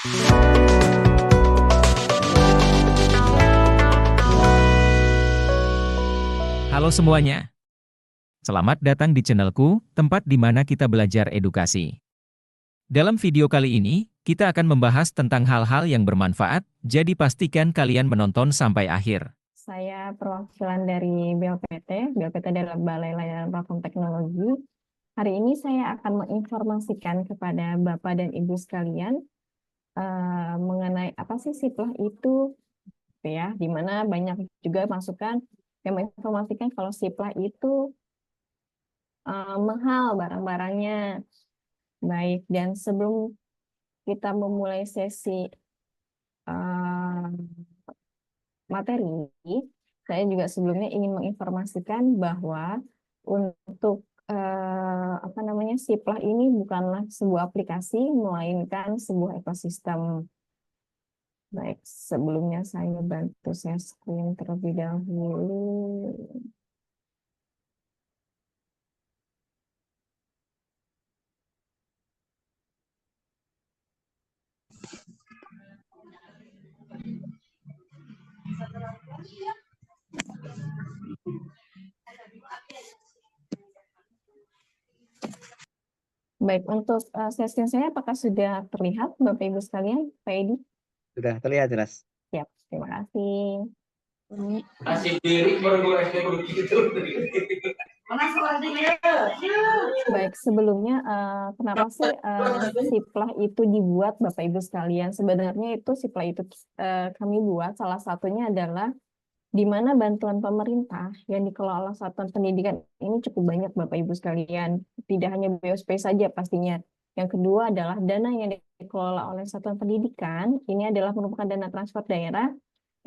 Halo semuanya, selamat datang di channelku, tempat di mana kita belajar edukasi. Dalam video kali ini, kita akan membahas tentang hal-hal yang bermanfaat, jadi pastikan kalian menonton sampai akhir. Saya perwakilan dari BLPT. BLPT adalah Balai Layanan Platform Teknologi. Hari ini saya akan menginformasikan kepada Bapak dan Ibu sekalian mengenai apa sih Siplah itu, ya, di mana banyak juga masukan yang menginformasikan kalau Siplah itu mahal barang-barangnya. Baik, dan sebelum kita memulai sesi materi, saya juga sebelumnya ingin menginformasikan bahwa untuk apa namanya Siplah ini bukanlah sebuah aplikasi, melainkan sebuah ekosistem. Baik, sebelumnya saya bantu share screen terlebih dahulu. Baik, untuk sesi saya apakah sudah terlihat Bapak Ibu sekalian, Pak Edi? Sudah terlihat jelas. Siap, terima kasih. Baik, sebelumnya kenapa sih Siplah itu dibuat Bapak Ibu sekalian? Sebenarnya itu Siplah itu kami buat salah satunya adalah di mana bantuan pemerintah yang dikelola satuan pendidikan ini cukup banyak Bapak Ibu sekalian. Tidak hanya BOSP saja pastinya. Yang kedua adalah dana yang dikelola oleh satuan pendidikan, ini adalah merupakan dana transfer daerah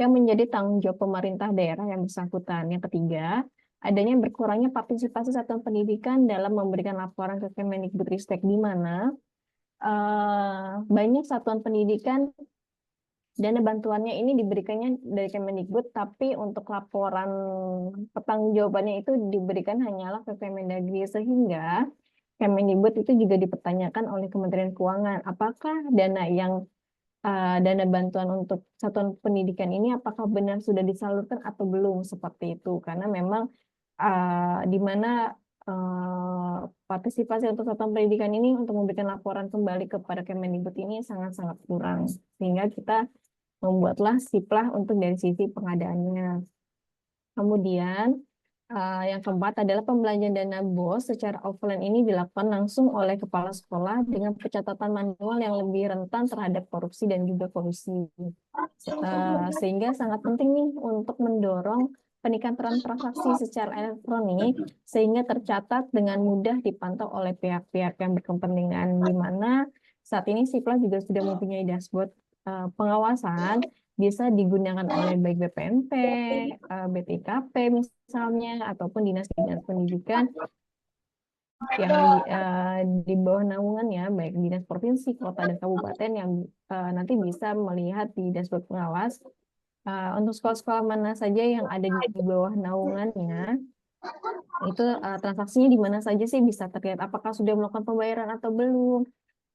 yang menjadi tanggung jawab pemerintah daerah yang bersangkutan. Yang ketiga, adanya berkurangnya partisipasi satuan pendidikan dalam memberikan laporan ke Kemendikbudristek, di mana banyak satuan pendidikan dana bantuannya ini diberikannya dari Kemendikbud, tapi untuk laporan pertanggungjawabannya itu diberikan hanyalah ke Kemendagri, sehingga Kemendikbud itu juga dipertanyakan oleh Kementerian Keuangan, apakah dana bantuan untuk satuan pendidikan ini apakah benar sudah disalurkan atau belum, seperti itu. Karena memang di mana partisipasi untuk satuan pendidikan ini untuk memberikan laporan kembali kepada Kemendikbud ini sangat-sangat kurang, sehingga kita membuatlah Siplah untuk dari sisi pengadaannya. Kemudian yang keempat adalah pembelanjaan dana BOS secara offline ini dilakukan langsung oleh kepala sekolah dengan pencatatan manual yang lebih rentan terhadap korupsi dan juga kolusi. Sehingga sangat penting nih untuk mendorong peningkatan transaksi secara elektronik sehingga tercatat dengan mudah dipantau oleh pihak-pihak yang berkepentingan, di mana saat ini Siplah juga sudah mempunyai dashboard pengawasan, bisa digunakan oleh baik BPNP, BPIKP misalnya, ataupun dinas-dinas pendidikan yang di bawah naungannya, baik dinas provinsi, kota, dan kabupaten, yang nanti bisa melihat di dashboard pengawas untuk sekolah-sekolah mana saja yang ada di bawah naungannya, itu transaksinya di mana saja sih bisa terlihat, apakah sudah melakukan pembayaran atau belum,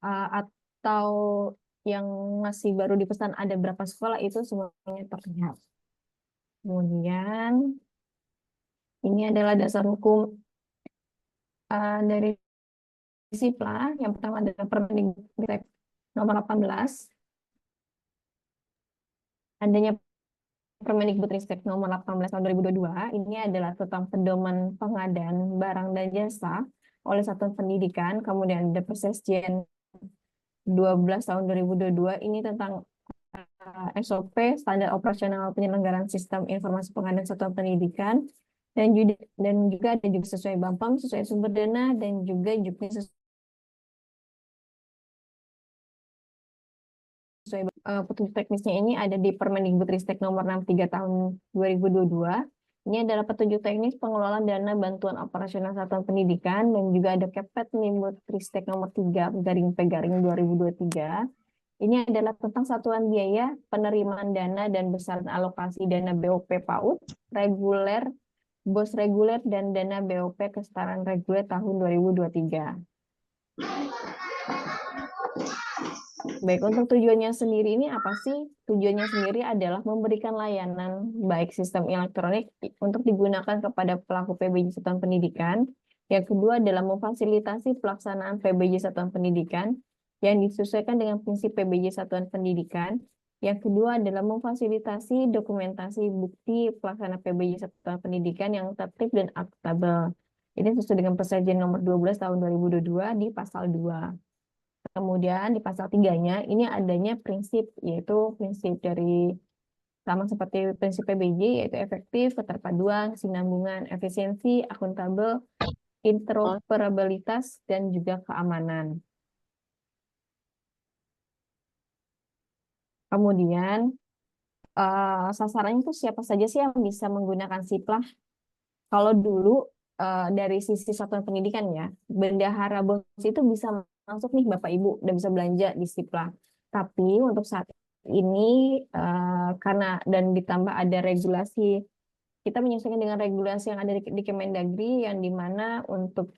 atau yang masih baru dipesan ada berapa sekolah, itu semuanya terlihat. Kemudian ini adalah dasar hukum dari Siplah. Yang pertama adalah Permendikbud nomor 18. Adanya Permendikbudristek nomor 18 tahun 2022 ini adalah tentang pedoman pengadaan barang dan jasa oleh satuan pendidikan. Kemudian ada Persesjen 12 tahun 2022 ini tentang SOP, standar operasional penyelenggaraan sistem informasi pengadaan satuan pendidikan, dan juga ada juga sesuai BAMPAM, sesuai sumber dana, dan juga sesuai petunjuk teknisnya ini ada di Permendikbudristek nomor 63 tahun 2022. Ini adalah petunjuk teknis pengelolaan dana bantuan operasional satuan pendidikan, dan juga ada Kepmendikbudristek nomor 3 garing P garing 2023. Ini adalah tentang satuan biaya penerimaan dana dan besaran alokasi dana BOP PAUD, reguler, BOS reguler, dan dana BOP kesetaraan reguler tahun 2023. Baik, untuk tujuannya sendiri ini apa sih? Tujuannya sendiri adalah memberikan layanan baik sistem elektronik untuk digunakan kepada pelaku PBJ Satuan Pendidikan. Yang kedua adalah memfasilitasi pelaksanaan PBJ Satuan Pendidikan yang disesuaikan dengan prinsip PBJ Satuan Pendidikan. Yang kedua adalah memfasilitasi dokumentasi bukti pelaksana PBJ Satuan Pendidikan yang tertib dan akuntabel. Ini sesuai dengan Perjanjian nomor 12 tahun 2022 di pasal 2. Kemudian di pasal 3-nya ini adanya prinsip, yaitu prinsip dari sama seperti prinsip PBJ, yaitu efektif, keterpaduan, kesinambungan, efisiensi, akuntabel, interoperabilitas, dan juga keamanan. Kemudian sasarannya itu siapa saja sih yang bisa menggunakan SIPLAH? Kalau dulu dari sisi satuan pendidikan ya, bendahara BOS itu bisa masuk nih Bapak Ibu, udah bisa belanja di SIPLAH. Tapi untuk saat ini karena dan ditambah ada regulasi, kita menyesuaikan dengan regulasi yang ada di Kemendagri yang dimana untuk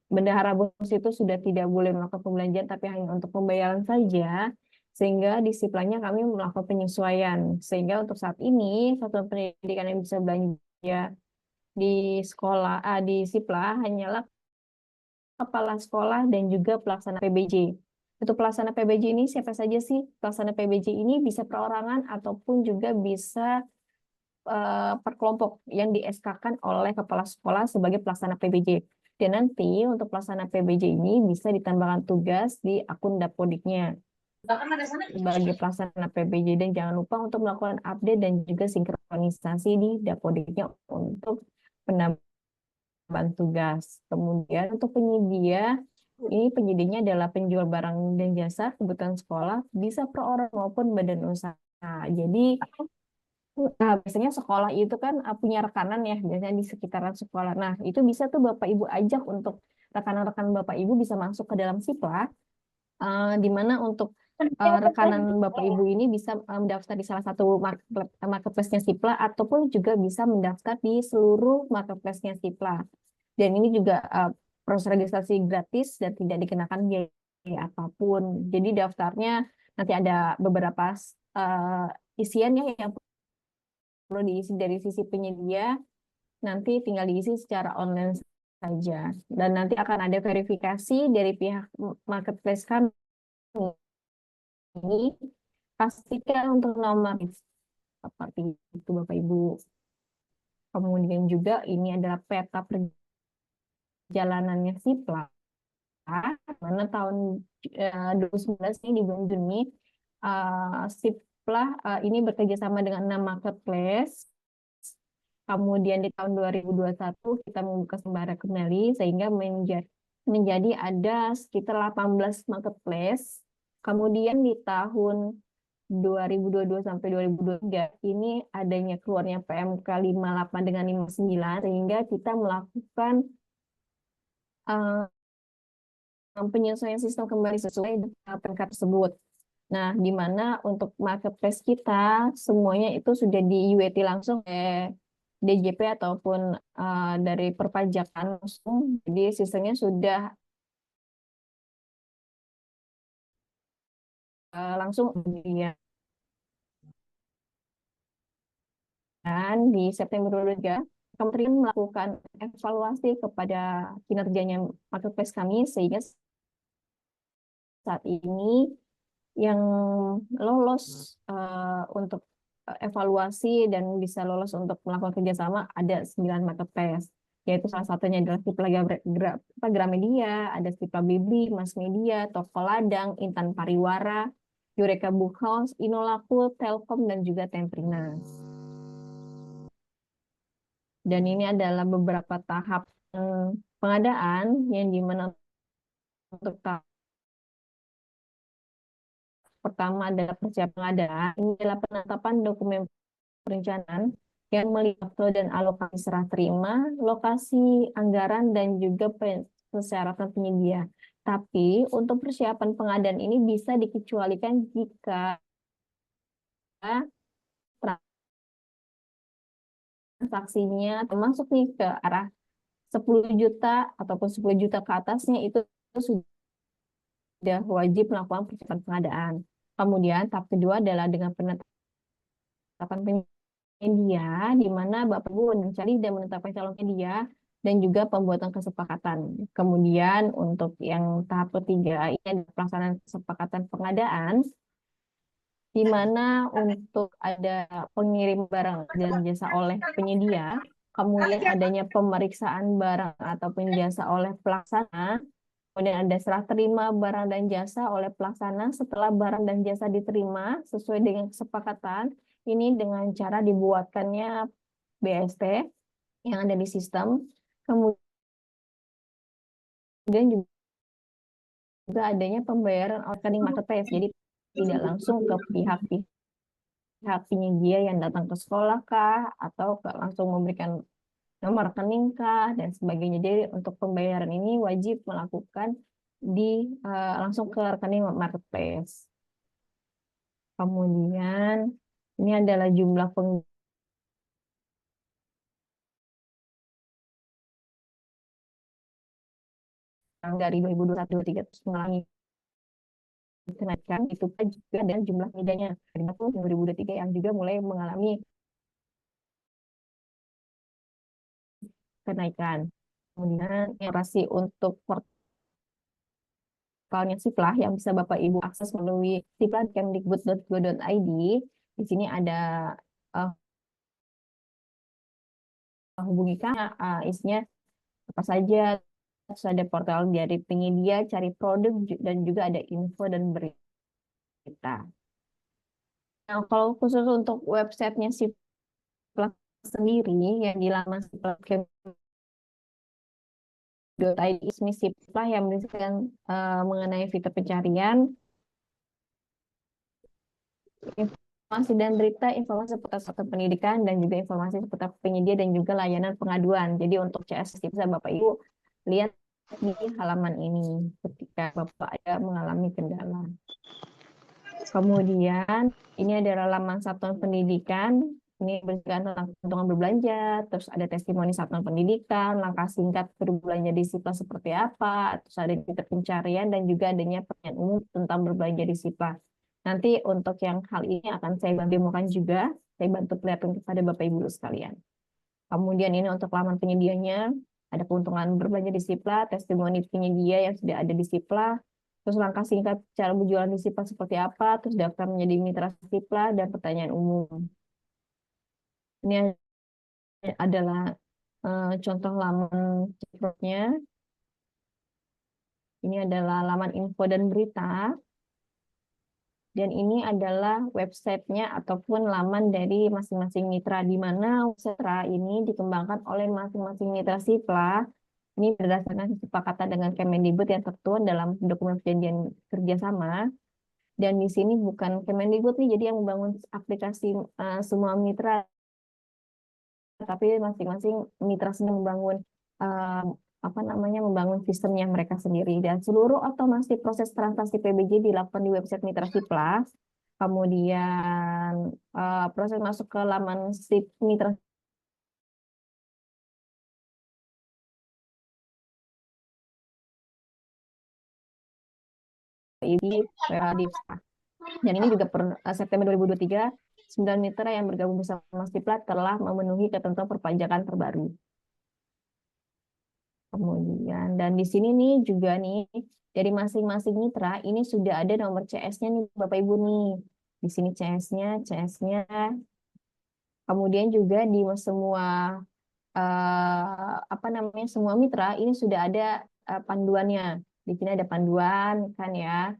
bendahara BOS itu sudah tidak boleh melakukan pembelanjaan tapi hanya untuk pembayaran saja. Sehingga di SIPLAH-nya kami melakukan penyesuaian. Sehingga untuk saat ini satuan pendidikan yang bisa belanja di sekolah di SIPLAH hanyalah kepala sekolah dan juga pelaksana PBJ. Untuk pelaksana PBJ ini siapa saja sih? Pelaksana PBJ ini bisa perorangan ataupun juga bisa per kelompok yang di SK-kan oleh kepala sekolah sebagai pelaksana PBJ. Dan nanti untuk pelaksana PBJ ini bisa ditambahkan tugas di akun Dapodiknya sebagai pelaksana PBJ, dan jangan lupa untuk melakukan update dan juga sinkronisasi di Dapodiknya untuk penambahan tugas. Kemudian untuk penyedia, ini penyedianya adalah penjual barang dan jasa kebutuhan sekolah, bisa per orang maupun badan usaha. Jadi biasanya sekolah itu kan punya rekanan ya, biasanya di sekitaran sekolah. Nah, itu bisa tuh Bapak Ibu ajak untuk rekan-rekan Bapak Ibu bisa masuk ke dalam SIPLAH, di mana untuk rekanan Bapak Ibu ini bisa mendaftar di salah satu marketplace-nya SIPLAH ataupun juga bisa mendaftar di seluruh marketplace-nya SIPLAH. Dan ini juga proses registrasi gratis dan tidak dikenakan biaya apapun. Jadi daftarnya nanti ada beberapa isiannya yang perlu diisi dari sisi penyedia, nanti tinggal diisi secara online saja. Dan nanti akan ada verifikasi dari pihak marketplace kami. Ini pastikan untuk nomor seperti itu Bapak Ibu. Kemudian juga ini adalah peta perjalanannya SIPLAH, mana tahun 2019 ini di bulan Juni SIPLAH ini bekerja sama dengan 6 marketplace. Kemudian di tahun 2021 kita membuka sembara kembali sehingga menjadi ada sekitar 18 marketplace. Kemudian di tahun 2022 sampai 2023 ini adanya keluarnya PMK 58 dengan 59 sehingga kita melakukan penyesuaian sistem kembali sesuai dengan PMK tersebut. Nah, di mana untuk marketplace kita semuanya itu sudah di UET langsung DJP ataupun dari perpajakan langsung. Jadi sistemnya sudah langsung dia. Dan di September 2023, Kementerian melakukan evaluasi kepada kinerjanya marketplace kami sehingga saat ini yang lolos untuk evaluasi dan bisa lolos untuk melakukan kerjasama ada 9 marketplace, yaitu salah satunya adalah SIPLAH Gramedia, ada SIPLAH Bibli, Mas Media, Toko Ladang, Intan Pariwara, Eureka Book House, Inolaku, Telkom, dan juga Temprinas. Dan ini adalah beberapa tahap pengadaan yang dimana untuk tahap pertama adalah persiapan pengadaan. Ini adalah penetapan dokumen perencanaan yang melihat flow dan alokasi serah terima, lokasi anggaran, dan juga persyaratan penyedia. Tapi untuk persiapan pengadaan ini bisa dikecualikan jika transaksinya termasuk nih ke arah 10 juta ataupun 10 juta ke atasnya itu sudah sudah wajib melakukan percepatan pengadaan. Kemudian tahap kedua adalah dengan penetapan penyedia, di mana Bapak Ibu mencari dan menetapkan calon penyedia dan juga pembuatan kesepakatan. Kemudian untuk yang tahap ketiga ini adalah pelaksanaan kesepakatan pengadaan, di mana untuk ada pengirim barang dan jasa oleh penyedia, kemudian adanya pemeriksaan barang ataupun jasa oleh pelaksana, kemudian ada serah terima barang dan jasa oleh pelaksana setelah barang dan jasa diterima sesuai dengan kesepakatan, ini dengan cara dibuatkannya BST yang ada di sistem, kemudian juga adanya pembayaran rekening marketplace, jadi tidak langsung ke pihak penyedia yang datang ke sekolah kah, atau langsung memberikan nomor rekening kah, dan sebagainya. Jadi untuk pembayaran ini wajib melakukan langsung ke rekening marketplace. Kemudian ini adalah jumlah dari 2021-2023 terus mengalami kenaikan, itu juga dan jumlah medianya dari 2023 yang juga mulai mengalami kenaikan. Kemudian informasi untuk portalnya Siplah yang bisa Bapak Ibu akses melalui siplah.kemdikbud.go.id. Di sini ada hubungi kami, isinya apa saja. Terus ada portal dari penyedia, cari produk, dan juga ada info dan berita. Nah, kalau khusus untuk websitenya Siplah sendiri yang di laman siplah.id, ismi Siplah yang berisikan mengenai fitur pencarian, informasi dan berita, informasi seputar satuan pendidikan, dan juga informasi seputar penyedia dan juga layanan pengaduan. Jadi untuk CS bisa Bapak Ibu lihat di halaman ini ketika Bapak ada mengalami kendala. Kemudian ini adalah laman satuan pendidikan. Ini berisikan tentang keuntungan berbelanja, terus ada testimoni satuan pendidikan, langkah singkat berbelanja di Siplah seperti apa, terus ada fitur pencarian dan juga adanya pertanyaan umum tentang berbelanja di Siplah. Nanti untuk yang hal ini akan saya demokan juga, saya bantu perlihatkan kepada Bapak Ibu sekalian. Kemudian ini untuk laman penyedianya, ada keuntungan berbelanja di Siplah, testimoni penyedia yang sudah ada di Siplah, terus langkah singkat cara berjualan di Siplah seperti apa, terus daftar menjadi mitra Siplah, dan pertanyaan umum. Ini adalah contoh laman chatbotnya. Ini adalah laman info dan berita. Dan ini adalah websitenya ataupun laman dari masing-masing mitra, di mana mitra ini dikembangkan oleh masing-masing mitra Siplah. Ini berdasarkan kesepakatan dengan Kemendikbud yang tertuang dalam dokumen perjanjian kerjasama. Dan di sini bukan Kemendikbud nih, jadi yang membangun aplikasi semua mitra, tapi masing-masing mitra sedang membangun membangun sistemnya mereka sendiri, dan seluruh otomasi proses transaksi PBJ dilakukan di website mitra Siplah. Kemudian proses masuk ke laman mitra di dan ini juga per September 2023 9 mitra yang bergabung bersama Siplah telah memenuhi ketentuan perpajakan terbaru. Kemudian dan di sini nih juga nih dari masing-masing mitra ini sudah ada nomor CS-nya nih Bapak Ibu nih. Di sini CS-nya. Kemudian juga di semua semua mitra ini sudah ada panduannya. Di sini ada panduan kan ya.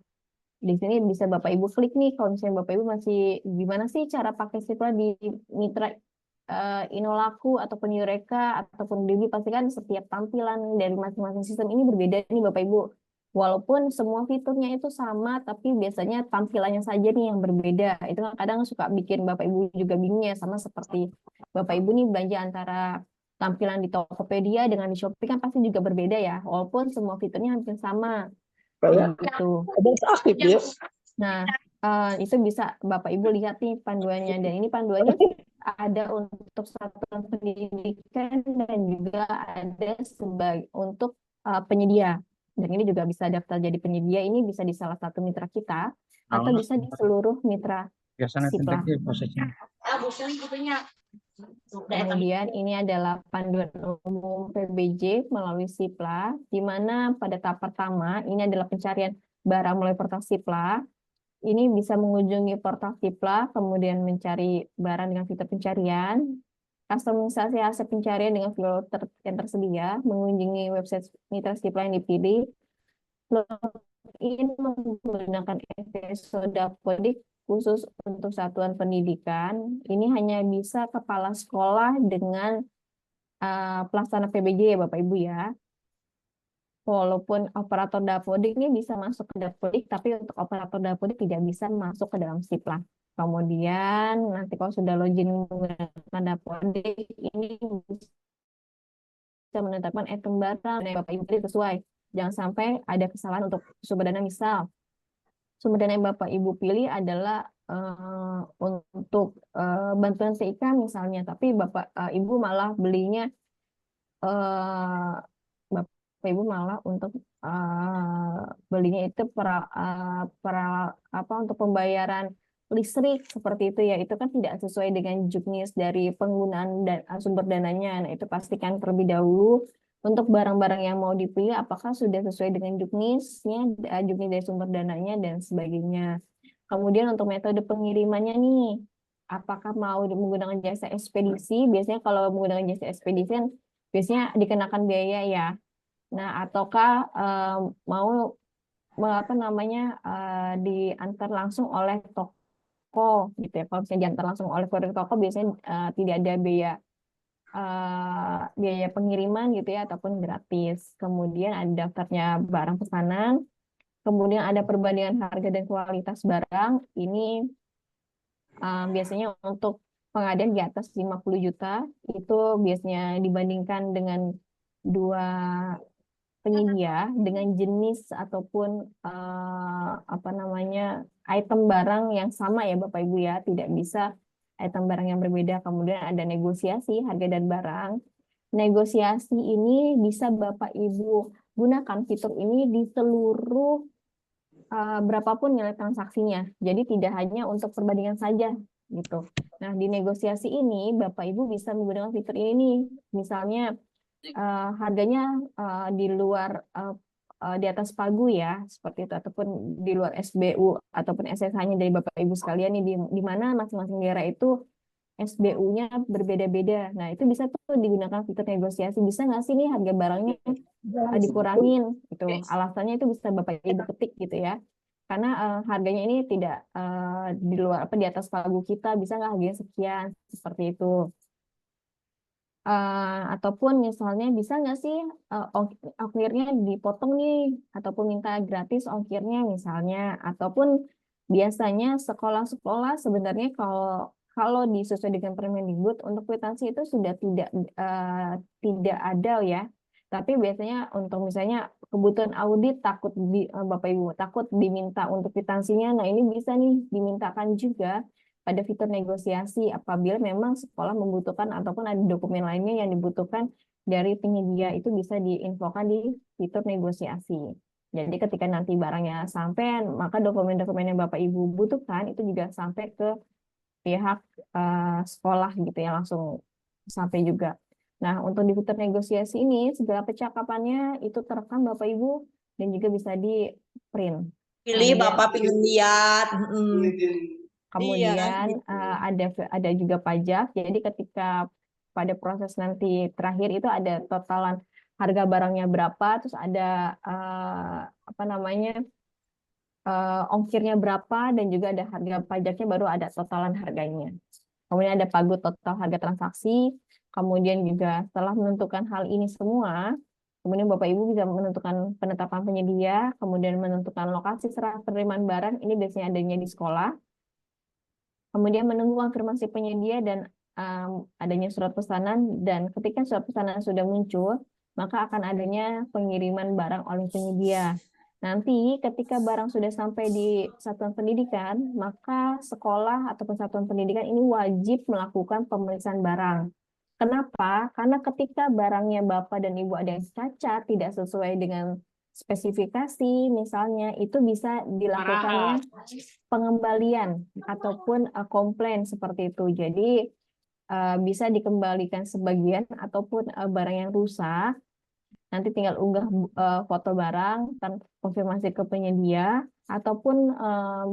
Di sini bisa Bapak Ibu klik nih kalau misalnya Bapak Ibu masih gimana sih cara pakai Siplah di mitra Inolaku ataupun Eureka ataupun Debi, pasti kan setiap tampilan dari masing-masing sistem ini berbeda nih Bapak Ibu. Walaupun semua fiturnya itu sama, tapi biasanya tampilannya saja nih yang berbeda. Itu kadang suka bikin Bapak Ibu juga bingung ya, sama seperti Bapak Ibu nih belanja antara tampilan di Tokopedia dengan di Shopee kan pasti juga berbeda ya, walaupun semua fiturnya hampir sama. Gitu. Aktif ya. Nah, itu bisa Bapak Ibu lihat nih panduannya, dan ini panduannya ada untuk satuan pendidikan dan juga ada sebagai untuk penyedia. Dan ini juga bisa daftar jadi penyedia, ini bisa di salah satu mitra kita, atau bisa di seluruh mitra Biasanya Sipla. prosesnya. Kemudian ini adalah panduan umum PBJ melalui Sipla, di mana pada tahap pertama ini adalah pencarian barang melalui portal Sipla. Ini bisa mengunjungi portal Sipla, kemudian mencari barang dengan fitur pencarian, kustomisasi hasil pencarian dengan filter yang tersedia, mengunjungi website mitra Sipla yang dipilih, login menggunakan episode Dapodik khusus untuk satuan pendidikan. Ini hanya bisa kepala sekolah dengan pelaksana PBJ ya Bapak Ibu ya. Walaupun operator Dapodik ini bisa masuk ke Dapodik, tapi untuk operator Dapodik tidak bisa masuk ke dalam Sipla. Kemudian nanti kalau sudah login menggunakan Dapodik, ini bisa menetapkan item barang yang Bapak Ibu pilih sesuai. Jangan sampai ada kesalahan untuk sumber dana. Misal sumber dana yang Bapak Ibu pilih adalah untuk bantuan TIK misalnya, tapi Bapak Ibu malah belinya Bapak Ibu malah untuk belinya itu untuk pembayaran listrik seperti itu ya, itu kan tidak sesuai dengan juknis dari penggunaan sumber dananya. Nah, itu pastikan terlebih dahulu untuk barang-barang yang mau dipilih apakah sudah sesuai dengan juknisnya, juknis dari sumber dananya dan sebagainya. Kemudian untuk metode pengirimannya nih, apakah mau menggunakan jasa ekspedisi? Biasanya kalau menggunakan jasa ekspedisi kan biasanya dikenakan biaya ya. Nah, ataukah mau diantar langsung oleh toko gitu ya. Kalau misalnya diantar langsung oleh kurir toko biasanya tidak ada biaya pengiriman gitu ya, ataupun gratis. Kemudian ada daftarnya barang pesanan. Kemudian ada perbandingan harga dan kualitas barang. Ini biasanya untuk pengadaan di atas 50 juta itu biasanya dibandingkan dengan dua penyedia dengan jenis ataupun item barang yang sama ya Bapak Ibu ya, tidak bisa item barang yang berbeda. Kemudian ada negosiasi harga dan barang. Negosiasi ini bisa Bapak Ibu gunakan fitur ini di seluruh berapapun nilai transaksinya. Jadi tidak hanya untuk perbandingan saja gitu. Nah, di negosiasi ini Bapak Ibu bisa menggunakan fitur ini. Misalnya harganya di luar di atas pagu ya, seperti itu, ataupun di luar SBU ataupun SSH-nya dari Bapak Ibu sekalian nih, di mana masing-masing daerah itu SBU-nya berbeda-beda. Nah, itu bisa tuh digunakan fitur negosiasi. Bisa nggak sih nih harga barangnya dikurangin gitu. Alasannya itu bisa Bapak Ibu ketik gitu ya. Karena harganya ini tidak di luar di atas pagu kita, bisa nggak harganya sekian, seperti itu. Ataupun misalnya bisa nggak sih ongkirnya dipotong nih, ataupun minta gratis ongkirnya misalnya. Ataupun biasanya sekolah-sekolah sebenarnya kalau disesuaikan dengan Permendikbud untuk kwitansi itu sudah tidak ada ya. Tapi biasanya untuk misalnya kebutuhan audit Bapak Ibu takut diminta untuk kwitansinya, nah ini bisa nih dimintakan juga pada fitur negosiasi apabila memang sekolah membutuhkan ataupun ada dokumen lainnya yang dibutuhkan dari penyedia, itu bisa diinfokan di fitur negosiasi. Jadi ketika nanti barangnya sampai, maka dokumen-dokumen yang Bapak Ibu butuhkan itu juga sampai ke pihak sekolah gitu ya, langsung sampai juga. Nah, untuk di fitur negosiasi ini segala percakapannya itu terekam Bapak Ibu dan juga bisa di print. Pilih Bapak pengen lihat. Kemudian ada juga pajak. Jadi ketika pada proses nanti terakhir itu ada totalan harga barangnya berapa, terus ada ongkirnya berapa, dan juga ada harga pajaknya, baru ada totalan harganya. Kemudian ada pagu total harga transaksi. Kemudian juga setelah menentukan hal ini semua, kemudian Bapak Ibu bisa menentukan penetapan penyedia, kemudian menentukan lokasi serah penerimaan barang. Ini biasanya adanya di sekolah. Kemudian menunggu konfirmasi penyedia dan adanya surat pesanan, dan ketika surat pesanan sudah muncul, maka akan adanya pengiriman barang oleh penyedia. Nanti ketika barang sudah sampai di satuan pendidikan, maka sekolah atau satuan pendidikan ini wajib melakukan pemeriksaan barang. Kenapa? Karena ketika barangnya Bapak dan Ibu ada yang cacat, tidak sesuai dengan spesifikasi misalnya, itu bisa dilakukannya pengembalian ataupun komplain seperti itu. Jadi bisa dikembalikan sebagian ataupun barang yang rusak, nanti tinggal unggah foto barang, konfirmasi ke penyedia, ataupun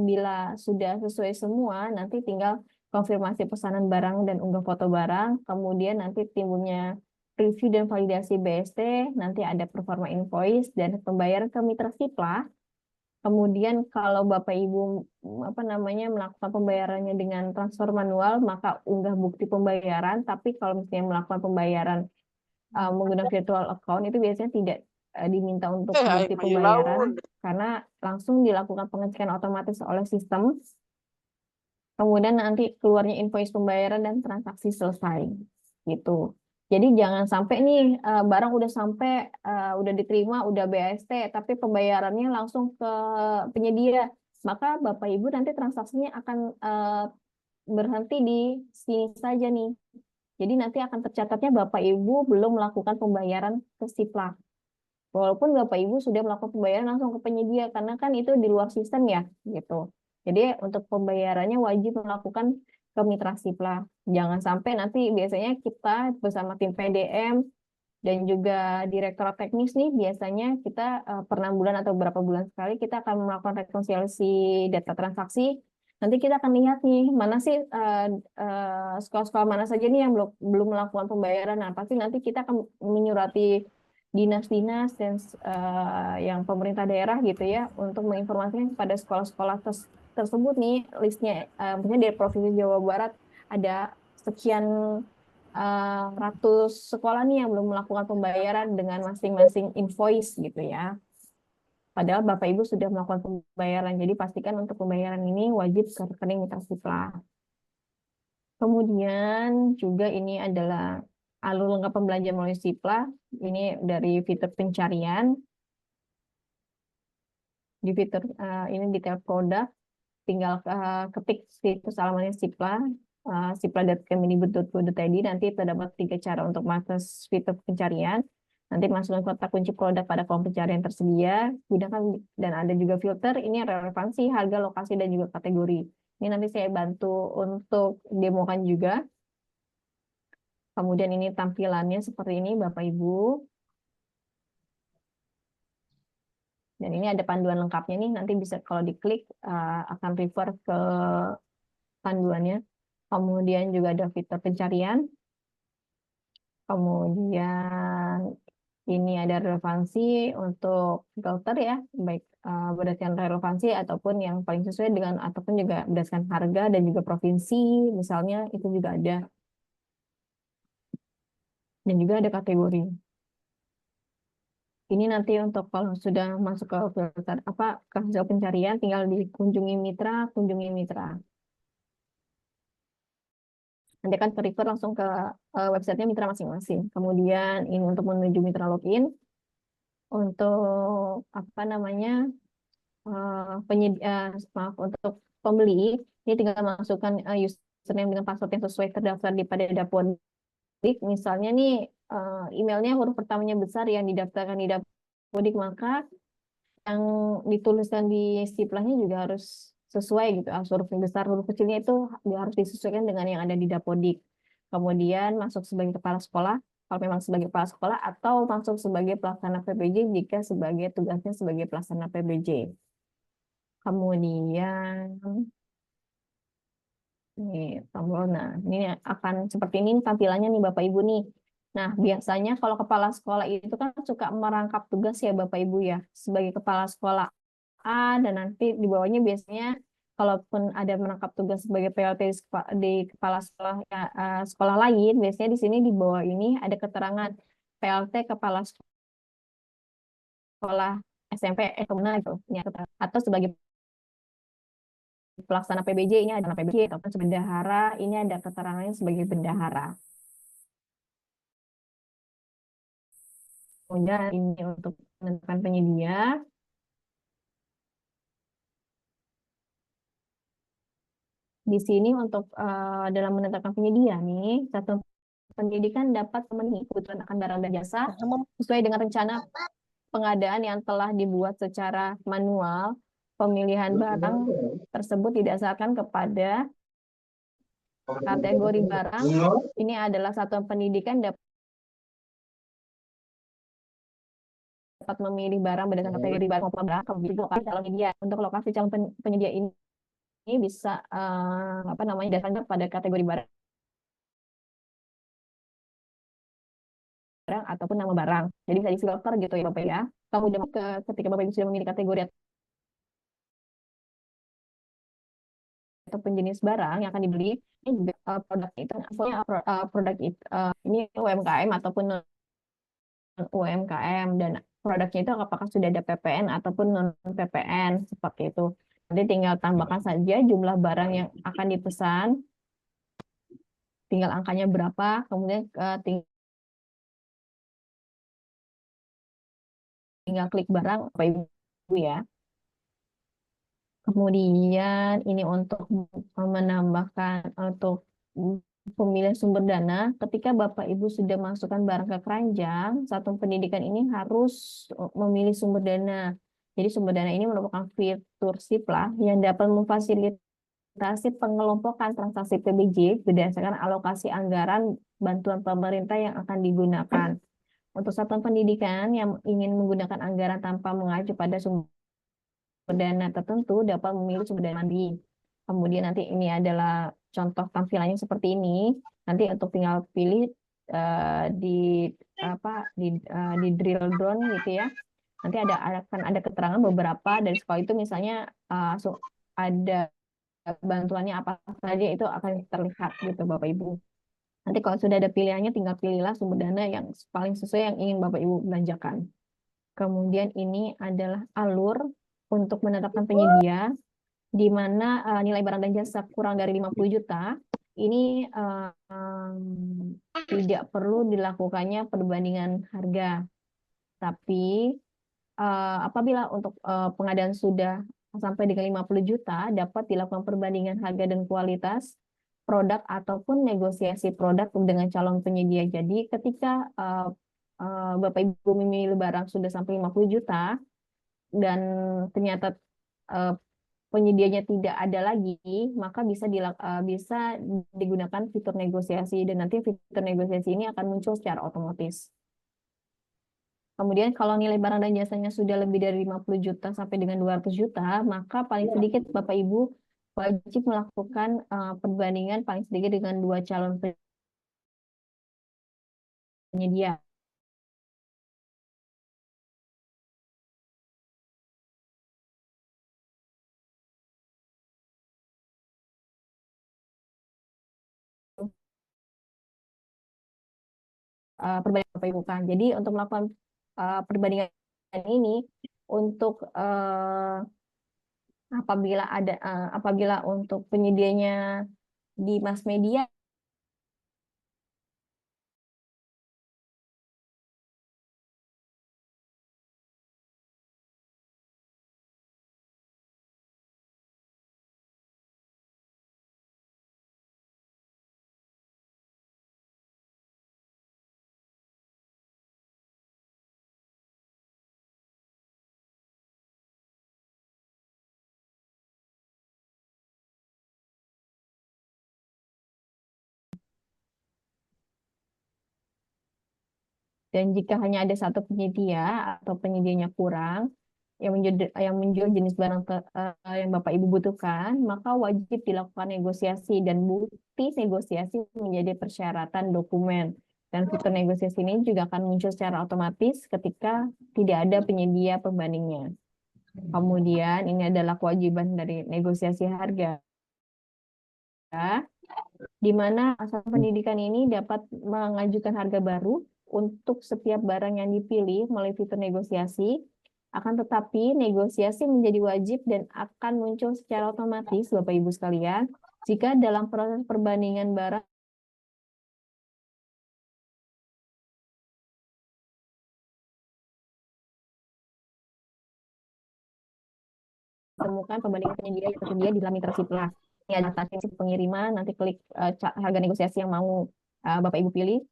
bila sudah sesuai semua, nanti tinggal konfirmasi pesanan barang dan unggah foto barang, kemudian nanti timbulnya review dan validasi BST, nanti ada performa invoice dan pembayaran ke mitra Sipla. Kemudian kalau Bapak Ibu melakukan pembayarannya dengan transfer manual, maka unggah bukti pembayaran. Tapi kalau misalnya melakukan pembayaran menggunakan virtual account, itu biasanya tidak diminta untuk bukti pembayaran karena langsung dilakukan pengecekan otomatis oleh sistem. Kemudian nanti keluarnya invoice pembayaran dan transaksi selesai gitu. Jadi jangan sampai nih barang udah sampai, udah diterima, udah BST, tapi pembayarannya langsung ke penyedia. Maka Bapak Ibu nanti transaksinya akan berhenti di sini saja nih. Jadi nanti akan tercatatnya Bapak Ibu belum melakukan pembayaran ke Sipla. Walaupun Bapak Ibu sudah melakukan pembayaran langsung ke penyedia, karena kan itu di luar sistem ya, gitu. Jadi untuk pembayarannya wajib melakukan ke mitra Sipla. Jangan sampai nanti biasanya kita bersama tim PDM dan juga direktorat teknis nih, biasanya kita per 6 bulan atau beberapa bulan sekali kita akan melakukan rekonsiliasi data transaksi. Nanti kita akan lihat nih, mana sih sekolah-sekolah mana saja nih yang belum melakukan pembayaran. Nah, pasti nanti kita akan menyurati dinas-dinas dan yang pemerintah daerah gitu ya, untuk menginformasikan kepada sekolah-sekolah tersebut nih, listnya misalnya dari Provinsi Jawa Barat ada sekian ratus sekolah nih yang belum melakukan pembayaran dengan masing-masing invoice gitu ya. Padahal Bapak Ibu sudah melakukan pembayaran, jadi pastikan untuk pembayaran ini wajib ke rekening mitra Sipla. Kemudian juga ini adalah alur lengkap pembelajaran melalui Sipla. Ini dari fitur pencarian. Di fitur ini detail produk, tinggal ketik situs alamatnya Sipla, sipla.kemendikbud.go.id. Nanti terdapat 3 cara untuk mengakses fitur pencarian. Nanti masukkan kotak kunci produk pada kolom pencarian tersedia, gunakan, dan ada juga filter, ini relevansi, harga, lokasi, dan juga kategori. Ini nanti saya bantu untuk demokan juga. Kemudian ini tampilannya seperti ini Bapak Ibu. Dan ini ada panduan lengkapnya nih, nanti bisa kalau diklik akan refer ke panduannya. Kemudian juga ada fitur pencarian. Kemudian ini ada relevansi untuk filter ya, baik berdasarkan relevansi ataupun yang paling sesuai dengan, ataupun juga berdasarkan harga dan juga provinsi, misalnya itu juga ada. Dan juga ada kategori. Ini nanti untuk kalau sudah masuk ke filter ke hasil pencarian, tinggal dikunjungi mitra, kunjungi mitra. Nanti akan refer langsung ke websitenya mitra masing-masing. Kemudian ini untuk menuju mitra login. Untuk untuk pembeli, ini tinggal masukkan username dengan password yang sesuai terdaftar di pada Dapodik. Misalnya nih emailnya huruf pertamanya besar yang didaftarkan di Dapodik, maka yang dituliskan di Siplahnya juga harus sesuai gitu. Huruf besar, huruf kecilnya itu harus disesuaikan dengan yang ada di Dapodik. Kemudian masuk sebagai kepala sekolah, kalau memang sebagai kepala sekolah, atau masuk sebagai pelaksana PBJ jika sebagai tugasnya sebagai pelaksana PBJ. Kemudian ini tombol. Nah, ini akan seperti ini tampilannya nih Bapak Ibu nih. Nah, biasanya kalau kepala sekolah itu kan suka merangkap tugas ya Bapak Ibu ya, sebagai kepala sekolah A, dan nanti di bawahnya biasanya kalaupun ada menangkap tugas sebagai PLT di kepala sekolah sekolah lain, biasanya di sini di bawah ini ada keterangan PLT kepala sekolah SMP gitu, atau sebagai pelaksana PBJ ini ada PBJ, ataupun sebagai bendahara ini ada keterangannya sebagai bendahara. Kemudian ini untuk menentukan penyedia. Di sini untuk dalam menetapkan penyedia nih, satu pendidikan dapat memenuhi kebutuhan akan barang dan jasa sesuai dengan rencana pengadaan yang telah dibuat secara manual, pemilihan barang tersebut didasarkan kepada kategori barang. Ini adalah satuan pendidikan dapat memilih barang berdasarkan kategori barang maupun barang. Kemudian lokasi calon penyedia. Untuk lokasi calon penyedia ini bisa didasarkan pada kategori barang ataupun nama barang. Jadi bisa difilter gitu ya Bapak ya. Kemudian ketika Bapak Ibu sudah memilih kategori atau penjenis barang yang akan dibeli, ini juga produk itu, produk itu ini UMKM ataupun non UMKM, dan produknya itu apakah sudah ada PPN ataupun non PPN seperti itu. Nanti tinggal tambahkan saja jumlah barang yang akan dipesan, tinggal angkanya berapa, kemudian tinggal klik barang Bapak Ibu ya. Kemudian ini untuk menambahkan untuk pemilihan sumber dana, ketika Bapak Ibu sudah masukkan barang ke keranjang, satuan pendidikan ini harus memilih sumber dana. Jadi sumber dana ini merupakan fitur SIPLA yang dapat memfasilitasi pengelompokan transaksi PBJ berdasarkan alokasi anggaran bantuan pemerintah yang akan digunakan. Untuk satuan pendidikan yang ingin menggunakan anggaran tanpa mengacu pada sumber dana tertentu dapat memilih sumber dana mandiri. Kemudian nanti ini adalah contoh tampilannya seperti ini. Nanti untuk tinggal pilih di drill down gitu ya. Nanti akan ada keterangan beberapa dari sekolah itu, misalnya ada bantuannya apa saja, itu akan terlihat gitu Bapak Ibu. Nanti kalau sudah ada pilihannya, tinggal pilihlah sumber dana yang paling sesuai yang ingin Bapak Ibu belanjakan. Kemudian ini adalah alur untuk menetapkan penyedia, di mana nilai barang dan jasa kurang dari 50 juta, ini tidak perlu dilakukannya perbandingan harga. Tapi apabila untuk pengadaan sudah sampai dengan 50 juta, dapat dilakukan perbandingan harga dan kualitas produk ataupun negosiasi produk dengan calon penyedia. Jadi ketika Bapak Ibu memilih barang sudah sampai 50 juta, dan ternyata penyedianya tidak ada lagi, maka bisa digunakan fitur negosiasi, dan nanti fitur negosiasi ini akan muncul secara otomatis. Kemudian kalau nilai barang dan jasanya sudah lebih dari 50 juta sampai dengan 200 juta, maka paling sedikit Bapak Ibu wajib melakukan perbandingan paling sedikit dengan 2 calon penyedia. Perbandingan Bapak Ibu kan. Jadi untuk melakukan perbandingan ini, untuk apabila untuk penyedianya di mass media, dan jika hanya ada satu penyedia atau penyedianya kurang yang menjual jenis barang yang Bapak Ibu butuhkan, maka wajib dilakukan negosiasi, dan bukti negosiasi menjadi persyaratan dokumen. Dan fitur negosiasi ini juga akan muncul secara otomatis ketika tidak ada penyedia pembandingnya. Kemudian ini adalah kewajiban dari negosiasi harga, di mana asal pendidikan ini dapat mengajukan harga baru untuk setiap barang yang dipilih melalui fitur negosiasi. Akan tetapi negosiasi menjadi wajib dan akan muncul secara otomatis Bapak Ibu sekalian jika dalam proses perbandingan barang temukan pembandingan penyedia yang tersedia di dalam mitra SIPLA. Ini ada transaksi pengiriman, nanti klik harga negosiasi yang mau Bapak Ibu pilih.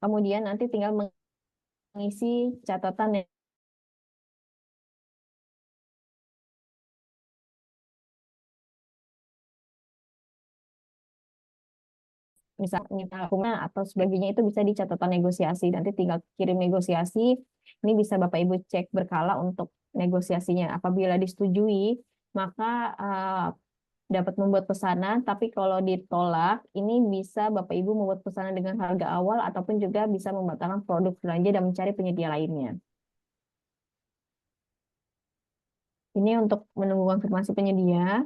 Kemudian nanti tinggal mengisi catatan yang misalnya atau sebagainya itu bisa di catatan negosiasi. Nanti tinggal kirim negosiasi. Ini bisa Bapak Ibu cek berkala untuk negosiasinya. Apabila disetujui, maka dapat membuat pesanan. Tapi kalau ditolak, ini bisa Bapak Ibu membuat pesanan dengan harga awal ataupun juga bisa membatalkan produk belanja dan mencari penyedia lainnya. Ini untuk menunggu konfirmasi penyedia.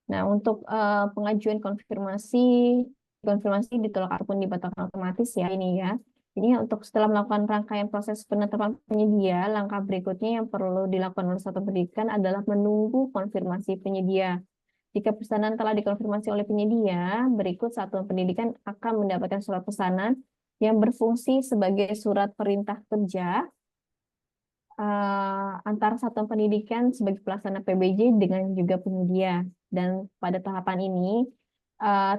Nah, untuk pengajuan konfirmasi ditolak ataupun dibatalkan otomatis ya ini ya. Jadi untuk setelah melakukan rangkaian proses penetapan penyedia, langkah berikutnya yang perlu dilakukan oleh satuan pendidikan adalah menunggu konfirmasi penyedia. Jika pesanan telah dikonfirmasi oleh penyedia, berikut satuan pendidikan akan mendapatkan surat pesanan yang berfungsi sebagai surat perintah kerja antara satuan pendidikan sebagai pelaksana PBJ dengan juga penyedia. Dan pada tahapan ini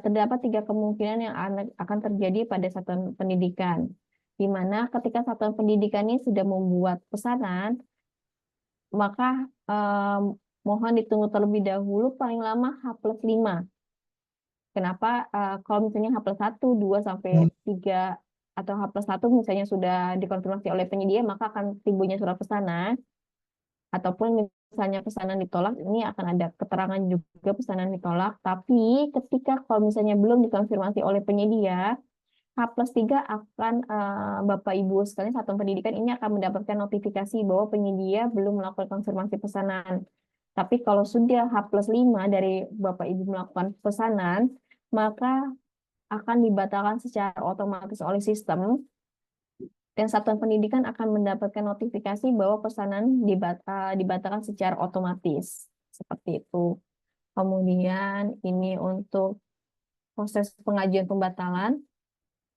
terdapat 3 kemungkinan yang akan terjadi pada satuan pendidikan, di mana ketika satuan pendidikan ini sudah membuat pesanan, maka mohon ditunggu terlebih dahulu paling lama H+5. Kenapa? Kalau misalnya H+1, 2 sampai 3 atau H+1 misalnya sudah dikonfirmasi oleh penyedia, maka akan timbulnya surat pesanan. Ataupun misalnya pesanan ditolak, ini akan ada keterangan juga pesanan ditolak. Tapi ketika kalau misalnya belum dikonfirmasi oleh penyedia, H+3 akan Bapak Ibu sekalian satuan pendidikan ini akan mendapatkan notifikasi bahwa penyedia belum melakukan konfirmasi pesanan. Tapi kalau sudah H+5 dari Bapak Ibu melakukan pesanan, maka akan dibatalkan secara otomatis oleh sistem, dan satuan pendidikan akan mendapatkan notifikasi bahwa pesanan dibatalkan secara otomatis. Seperti itu. Kemudian ini untuk proses pengajuan pembatalan.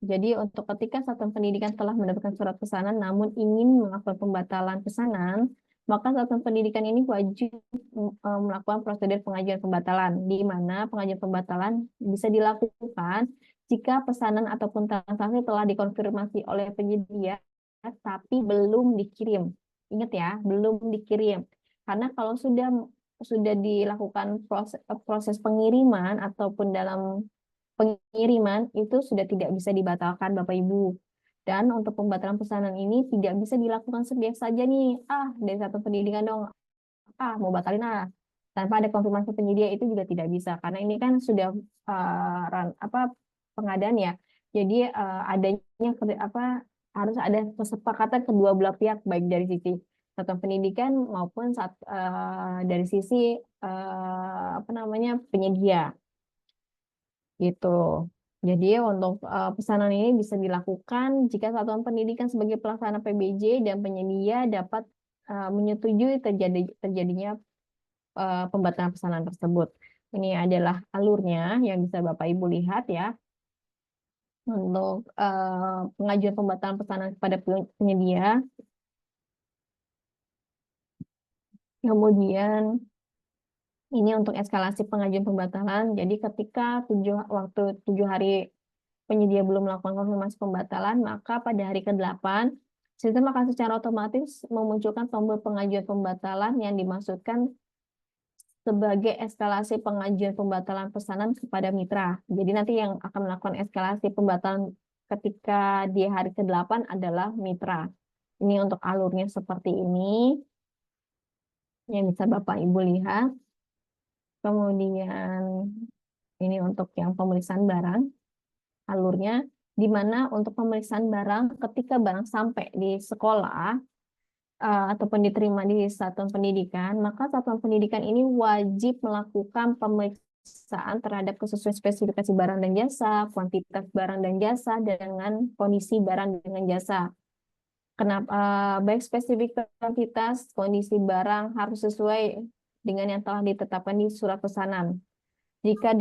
Jadi untuk ketika satuan pendidikan telah mendapatkan surat pesanan namun ingin melakukan pembatalan pesanan, maka satuan pendidikan ini wajib melakukan prosedur pengajuan pembatalan, di mana pengajuan pembatalan bisa dilakukan jika pesanan ataupun transaksi telah dikonfirmasi oleh penyedia tapi belum dikirim. Ingat ya, belum dikirim. Karena kalau sudah dilakukan proses pengiriman ataupun dalam pengiriman itu sudah tidak bisa dibatalkan Bapak Ibu. Dan untuk pembatalan pesanan ini tidak bisa dilakukan sebiasa saja nih. Dari satu pendidikan dong. Mau batalin tanpa ada konfirmasi penyedia itu juga tidak bisa karena ini kan sudah pengadaan ya. Jadi adanya harus ada kesepakatan kedua belah pihak baik dari sisi satuan pendidikan maupun dari sisi penyedia gitu. Jadi untuk pesanan ini bisa dilakukan jika satuan pendidikan sebagai pelaksana PBJ dan penyedia dapat menyetujui terjadinya pembatalan pesanan tersebut. Ini adalah alurnya yang bisa Bapak Ibu lihat ya. Untuk pengajuan pembatalan pesanan kepada penyedia. Kemudian ini untuk eskalasi pengajuan pembatalan. Jadi ketika 7 hari penyedia belum melakukan konfirmasi pembatalan, maka pada hari ke-8 sistem akan secara otomatis memunculkan tombol pengajuan pembatalan yang dimaksudkan sebagai eskalasi pengajuan pembatalan pesanan kepada mitra. Jadi nanti yang akan melakukan eskalasi pembatalan ketika di hari ke-8 adalah mitra. Ini untuk alurnya seperti ini, yang bisa Bapak Ibu lihat. Kemudian ini untuk yang pemeriksaan barang, alurnya, di mana untuk pemeriksaan barang ketika barang sampai di sekolah, ataupun diterima di satuan pendidikan, maka satuan pendidikan ini wajib melakukan pemeriksaan terhadap kesesuaian spesifikasi barang dan jasa, kuantitas barang dan jasa, dengan kondisi barang dengan jasa. Kenapa baik spesifik kuantitas, kondisi barang harus sesuai dengan yang telah ditetapkan di surat pesanan. Jika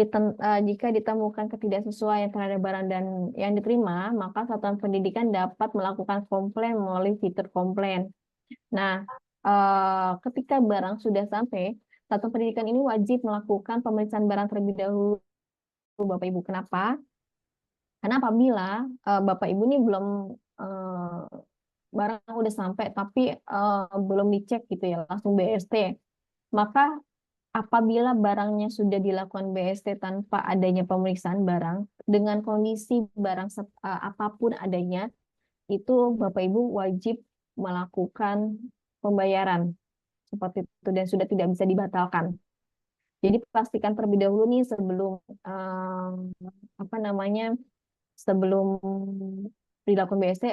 ditemukan ketidaksesuaian terhadap barang dan yang diterima, maka satuan pendidikan dapat melakukan komplain melalui fitur komplain. Nah, ketika barang sudah sampai, satuan pendidikan ini wajib melakukan pemeriksaan barang terlebih dahulu, Bapak Ibu. Kenapa? Karena Karena apabila Bapak Ibu ini belum barang udah sampai tapi belum dicek gitu ya, langsung BST, maka apabila barangnya sudah dilakukan BST tanpa adanya pemeriksaan barang, dengan kondisi barang apapun adanya, itu Bapak Ibu wajib melakukan pembayaran seperti itu dan sudah tidak bisa dibatalkan. Jadi pastikan terlebih dahulu nih sebelum apa namanya, sebelum dilakukan BST,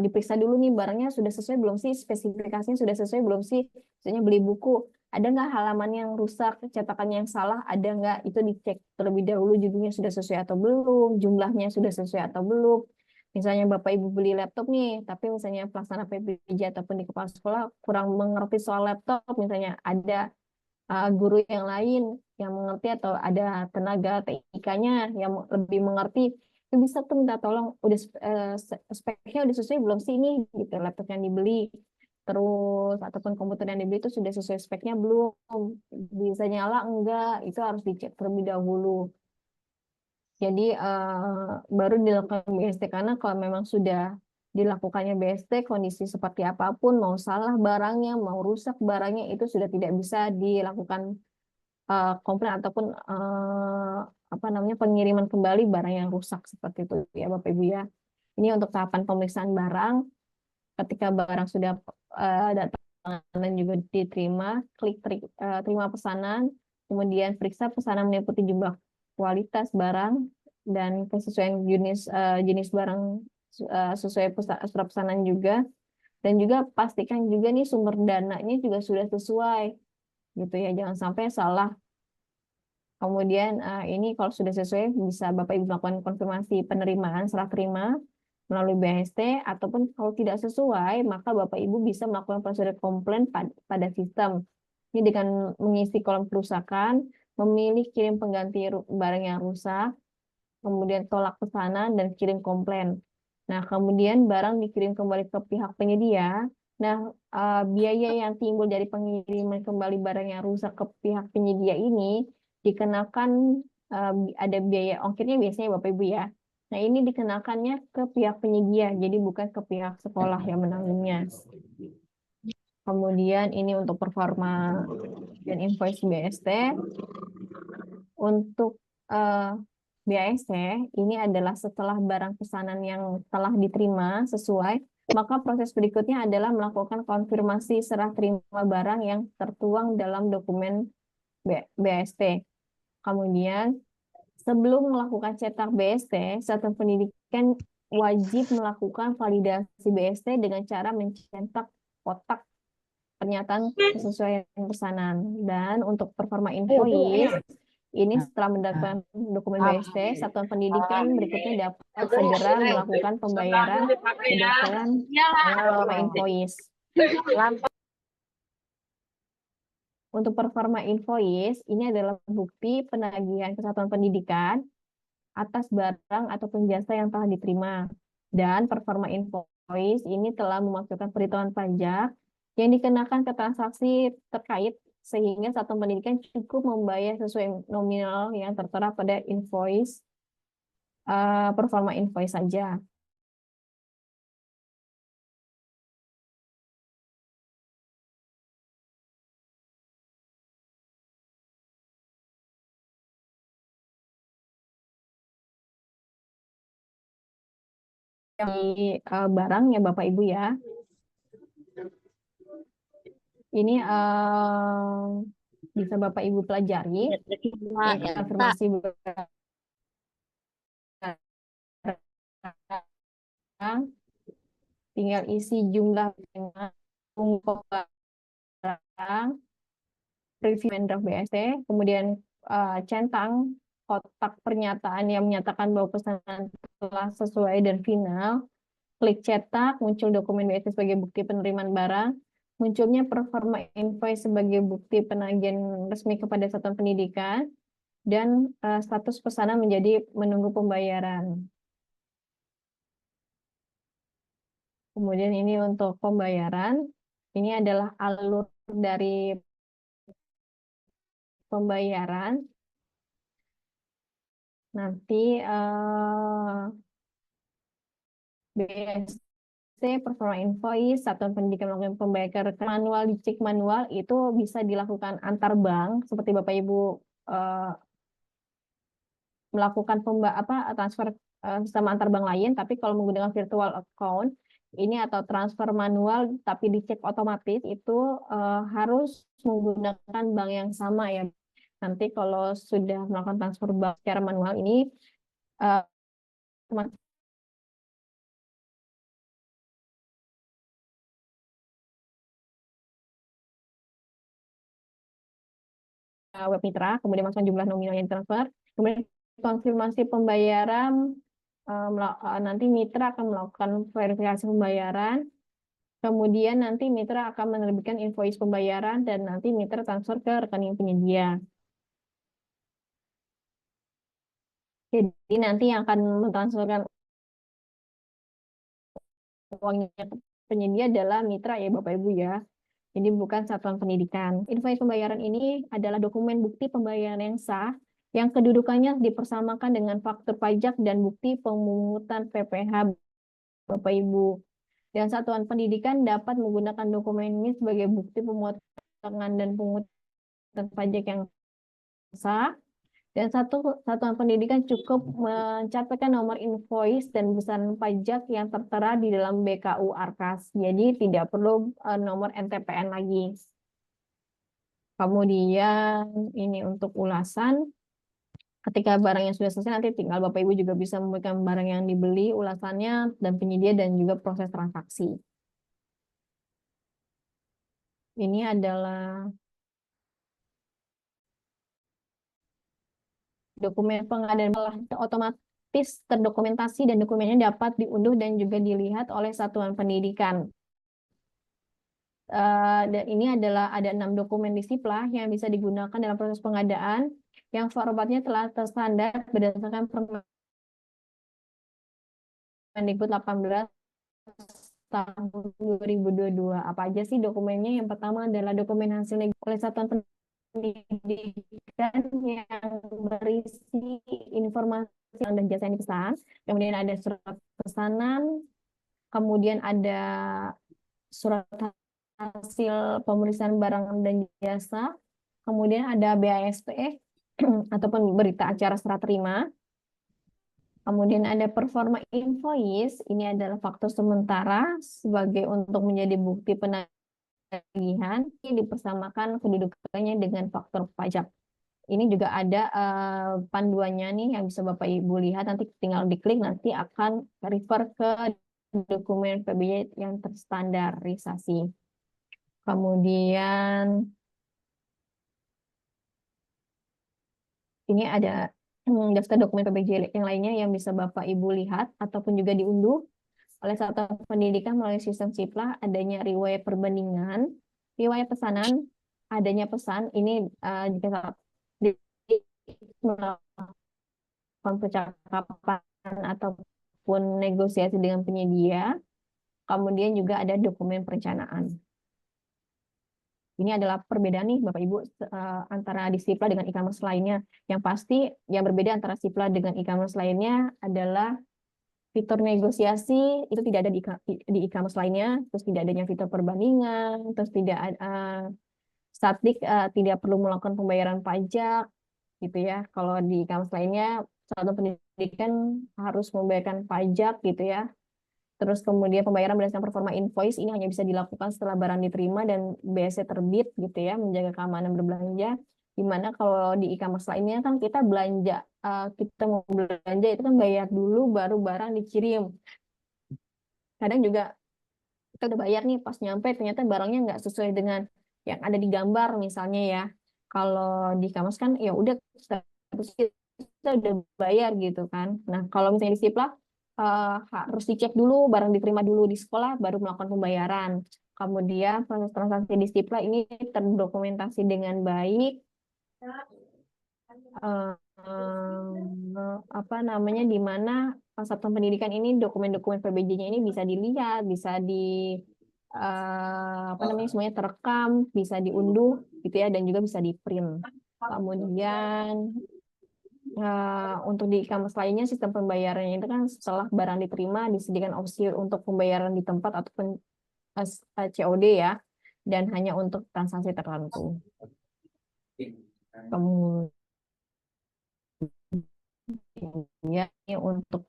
diperiksa dulu nih barangnya sudah sesuai belum sih, spesifikasinya sudah sesuai belum sih. Misalnya beli buku, ada nggak halaman yang rusak, cetakannya yang salah, ada nggak, itu dicek terlebih dahulu, judulnya sudah sesuai atau belum, jumlahnya sudah sesuai atau belum. Misalnya Bapak Ibu beli laptop nih, tapi misalnya pelaksana PPJ ataupun di kepala sekolah kurang mengerti soal laptop, misalnya ada guru yang lain yang mengerti atau ada tenaga TIK-nya yang lebih mengerti, itu bisa tuh minta tolong, udah speknya udah sesuai belum sih ini gitu, laptop yang dibeli, terus ataupun komputer yang dibeli itu sudah sesuai speknya belum, bisa nyala enggak, itu harus dicek terlebih dahulu. Jadi baru dilakukan BST, karena kalau memang sudah dilakukannya BST, kondisi seperti apapun, mau salah barangnya, mau rusak barangnya, itu sudah tidak bisa dilakukan komplain ataupun apa namanya, pengiriman kembali barang yang rusak seperti itu ya Bapak Ibu ya. Ini untuk tahapan pemeriksaan barang. Ketika barang sudah datang dan juga diterima, klik terima pesanan, kemudian periksa pesanan meliputi jumlah, kualitas barang, dan kesesuaian jenis barang sesuai surat pesanan juga. Dan juga pastikan juga nih sumber dananya juga sudah sesuai gitu ya, jangan sampai salah. Kemudian ini kalau sudah sesuai, bisa Bapak Ibu melakukan konfirmasi penerimaan serah terima melalui BST, ataupun kalau tidak sesuai, maka Bapak Ibu bisa melakukan prosedur komplain pada sistem. Ini dengan mengisi kolom kerusakan, memilih kirim pengganti barang yang rusak, kemudian tolak pesanan dan kirim komplain. Nah, kemudian barang dikirim kembali ke pihak penyedia. Nah, biaya yang timbul dari pengiriman kembali barang yang rusak ke pihak penyedia ini dikenakan, ada biaya ongkirnya biasanya Bapak Ibu ya. Nah, ini dikenakannya ke pihak penyedia, jadi bukan ke pihak sekolah yang menanggungnya. Kemudian ini untuk performa dan invoice BST. Untuk BAST ini adalah setelah barang pesanan yang telah diterima sesuai, maka proses berikutnya adalah melakukan konfirmasi serah terima barang yang tertuang dalam dokumen BAST. Kemudian sebelum melakukan cetak BST, satuan pendidikan wajib melakukan validasi BST dengan cara mencetak kotak pernyataan kesesuaian pesanan. Dan untuk performa invoice, ini setelah mendapatkan dokumen BST, satuan pendidikan berikutnya dapat segera melakukan pembayaran berdasarkan performa invoice. Untuk performa invoice, ini adalah bukti penagihan ke satuan pendidikan atas barang ataupun jasa yang telah diterima. Dan performa invoice ini telah memasukkan perhitungan pajak yang dikenakan ke transaksi terkait, sehingga satuan pendidikan cukup membayar sesuai nominal yang tertera pada invoice, performa invoice saja. Di barang ya Bapak Ibu ya. Ini bisa Bapak Ibu pelajari informasi barang, tinggal isi jumlah barang, review and draft BST, kemudian centang kotak pernyataan yang menyatakan bahwa pesanan telah sesuai dan final, klik cetak, muncul dokumen BST sebagai bukti penerimaan barang, munculnya performa invoice sebagai bukti penagihan resmi kepada satuan pendidikan, dan status pesanan menjadi menunggu pembayaran. Kemudian ini untuk pembayaran, ini adalah alur dari pembayaran. Nanti BST, performa invoice, satuan pendidikan melakukan pembayaran manual, dicek manual, itu bisa dilakukan antar bank, seperti Bapak Ibu melakukan transfer sama antar bank lain, tapi kalau menggunakan virtual account ini atau transfer manual tapi dicek otomatis itu harus menggunakan bank yang sama ya. Nanti kalau sudah melakukan transfer bank secara manual ini web mitra, kemudian masukkan jumlah nominal yang ditransfer, kemudian konfirmasi pembayaran, nanti mitra akan melakukan verifikasi pembayaran, kemudian nanti mitra akan menerbitkan invoice pembayaran dan nanti mitra transfer ke rekening penyedia. Jadi nanti yang akan mentransferkan uangnya ke penyedia adalah mitra ya Bapak Ibu ya. Jadi bukan satuan pendidikan. Invoice pembayaran ini adalah dokumen bukti pembayaran yang sah yang kedudukannya dipersamakan dengan faktur pajak dan bukti pemungutan PPh Bapak Ibu. Dan satuan pendidikan dapat menggunakan dokumen ini sebagai bukti pemotongan dan pungutan pajak yang sah. Dan satuan pendidikan cukup mencatatkan nomor invoice dan besaran pajak yang tertera di dalam BKU Arkas. Jadi tidak perlu nomor NTPN lagi. Kemudian ini untuk ulasan. Ketika barangnya sudah selesai, nanti tinggal Bapak Ibu juga bisa memberikan barang yang dibeli, ulasannya, dan penyedia, dan juga proses transaksi. Ini adalah dokumen pengadaan otomatis terdokumentasi dan dokumennya dapat diunduh dan juga dilihat oleh satuan pendidikan. Dan ini adalah ada 6 dokumen di Siplah yang bisa digunakan dalam proses pengadaan yang formatnya telah terstandar berdasarkan Permendikbud 18 tahun 2022. Apa aja sih dokumennya? Yang pertama adalah dokumen hasil negosiasi oleh satuan pendidikan yang berisi informasi dan jasa yang dipesan. Kemudian ada surat pesanan, kemudian ada surat hasil pemeriksaan barang dan jasa, kemudian ada BASP ataupun berita acara serah terima. Kemudian ada performa invoice, ini adalah faktor sementara sebagai untuk menjadi bukti penagihan, ini dipersamakan kedudukannya dengan faktor pajak. Ini juga ada panduannya nih yang bisa Bapak Ibu lihat, nanti tinggal diklik nanti akan refer ke dokumen PBJ yang terstandarisasi. Kemudian ini ada daftar dokumen PBJ yang lainnya yang bisa Bapak Ibu lihat ataupun juga diunduh oleh satuan pendidikan melalui sistem Siplah, adanya riwayat perbandingan, riwayat pesanan, adanya pesan, ini jika melakukan percakapan ataupun negosiasi dengan penyedia, kemudian juga ada dokumen perencanaan. Ini adalah perbedaan nih Bapak Ibu antara di Siplah dengan e-commerce lainnya. Yang pasti yang berbeda antara Siplah dengan e-commerce lainnya adalah fitur negosiasi itu tidak ada di e-commerce lainnya, terus tidak adanya fitur perbandingan, terus tidak statik, tidak perlu melakukan pembayaran pajak gitu ya. Kalau di e-commerce lainnya satuan pendidikan harus membayarkan pajak gitu ya. Terus kemudian pembayaran berdasarkan performa invoice ini hanya bisa dilakukan setelah barang diterima dan BSC terbit gitu ya, menjaga keamanan berbelanja. Dimana kalau di e-commerce lainnya kan kita belanja, kita mau belanja itu kan bayar dulu baru barang dikirim. Kadang juga kita udah bayar nih pas nyampe ternyata barangnya nggak sesuai dengan yang ada di gambar misalnya ya. Kalau di e-commerce kan ya udah kita udah bayar gitu kan. Nah kalau misalnya di Siplah harus dicek dulu, barang diterima dulu di sekolah, baru melakukan pembayaran. Kemudian proses transaksi di Siplah ini terdokumentasi dengan baik. Apa namanya, di mana satuan pendidikan ini dokumen-dokumen PBJ-nya ini bisa dilihat, bisa di apa namanya semuanya terekam, bisa diunduh gitu ya, dan juga bisa di print. Kemudian untuk di e-commerce lainnya sistem pembayarannya itu kan setelah barang diterima disediakan opsi untuk pembayaran di tempat ataupun COD ya, dan hanya untuk transaksi tertentu. Kemudian ini untuk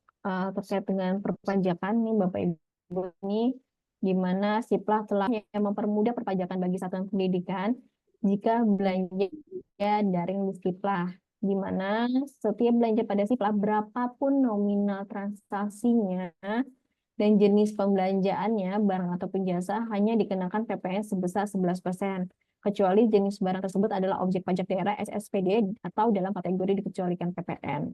terkait dengan perpajakan nih Bapak Ibu, ini di mana Siplah telah mempermudah perpajakan bagi satuan pendidikan jika belanja daring di Siplah, di mana setiap belanja pada Siplah berapapun nominal transaksinya dan jenis pembelanjaannya, barang ataupun jasa, hanya dikenakan PPN sebesar 11%, kecuali jenis barang tersebut adalah objek pajak daerah SSPD atau dalam kategori dikecualikan PPN.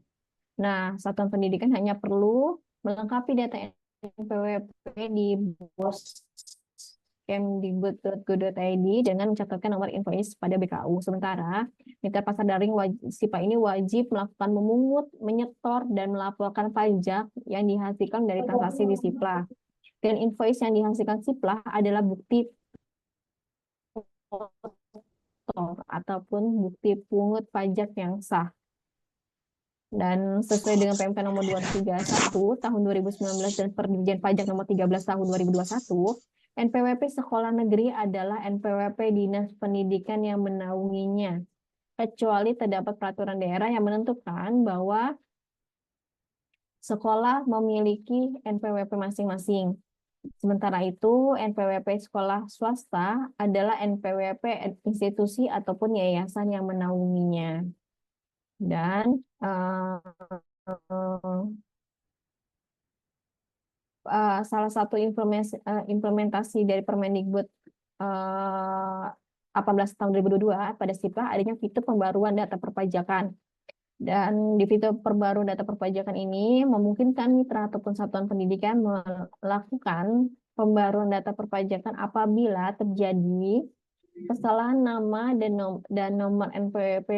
Nah, satuan pendidikan hanya perlu melengkapi data NPWP di boskemdikbud.go.id dengan mencatatkan nomor invoice pada BKU. Sementara, mitra pasar daring SIPA ini wajib melakukan memungut, menyetor, dan melaporkan pajak yang dihasilkan dari transaksi di Siplah. Dan invoice yang dihasilkan Siplah adalah bukti ataupun bukti pungut pajak yang sah. Dan sesuai dengan PMK nomor 231 tahun 2019 dan Perdirjen Pajak nomor 13 tahun 2021, NPWP sekolah negeri adalah NPWP Dinas Pendidikan yang menaunginya, kecuali terdapat peraturan daerah yang menentukan bahwa sekolah memiliki NPWP masing-masing. Sementara itu, NPWP sekolah swasta adalah NPWP institusi ataupun yayasan yang menaunginya. Dan salah satu implementasi dari Permendikbud 18 tahun 2022 pada Siplah adanya fitur pembaruan data perpajakan. Dan di fitur pembaruan data perpajakan ini memungkinkan mitra ataupun satuan pendidikan melakukan pembaruan data perpajakan apabila terjadi kesalahan nama dan nomor NPWP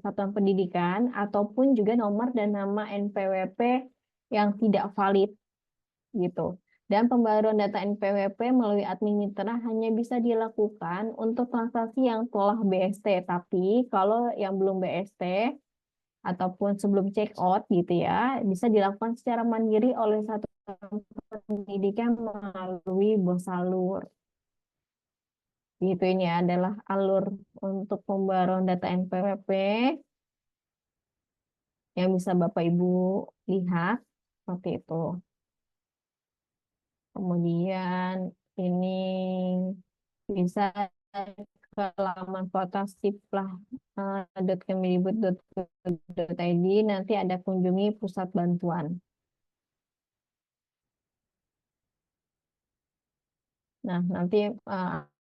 satuan pendidikan ataupun juga nomor dan nama NPWP yang tidak valid gitu. Dan pembaruan data NPWP melalui admin mitra hanya bisa dilakukan untuk transaksi yang telah BST, tapi kalau yang belum BST ataupun sebelum check out gitu ya, bisa dilakukan secara mandiri oleh satuan pendidikan melalui Bosalur. Gitu, ini adalah alur untuk pembaruan data NPWP yang bisa Bapak Ibu lihat seperti itu. Kemudian ini bisa ke laman portal siplah.kemdikbud.go.id, nanti ada kunjungi pusat bantuan. Nah, nanti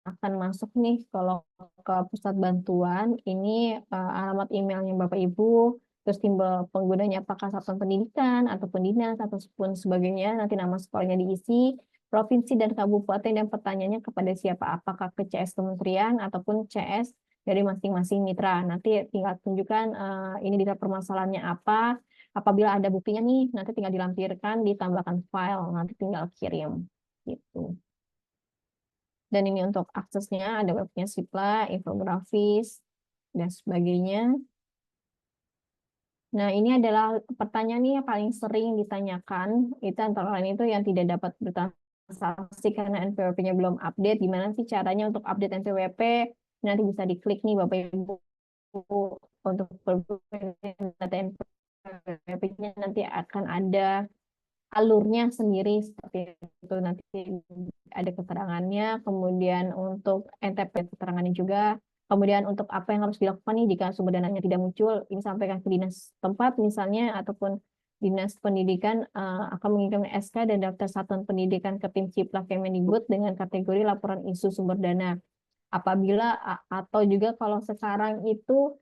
akan masuk nih kalau ke pusat bantuan, ini alamat emailnya Bapak Ibu, terus timbal penggunanya apakah satuan pendidikan ataupun dinas ataupun sebagainya, nanti nama sekolahnya diisi, provinsi dan kabupaten, dan pertanyaannya kepada siapa, apakah ke CS Kementerian ataupun CS dari masing-masing mitra. Nanti tinggal tunjukkan ini data permasalahannya apa, apabila ada buktinya nih, nanti tinggal dilampirkan, ditambahkan file, nanti tinggal kirim gitu. Dan ini untuk aksesnya, ada webnya Siplah, infografis, dan sebagainya. Nah, ini adalah pertanyaan nih yang paling sering ditanyakan, itu antara lain itu yang tidak dapat bertransaksi karena NPWP-nya belum update. Gimana sih caranya untuk update NPWP? Nanti bisa diklik nih Bapak Ibu untuk data NPWP-nya, nanti akan ada alurnya sendiri seperti itu, nanti ada keterangannya, kemudian untuk NTP keterangannya juga, kemudian untuk apa yang harus dilakukan nih jika sumber dananya tidak muncul, ini sampaikan ke dinas tempat misalnya, ataupun dinas pendidikan akan mengirimkan SK dan daftar satuan pendidikan ke tim Siplah Kemendikbud dengan kategori laporan isu sumber dana. Apabila atau juga kalau sekarang itu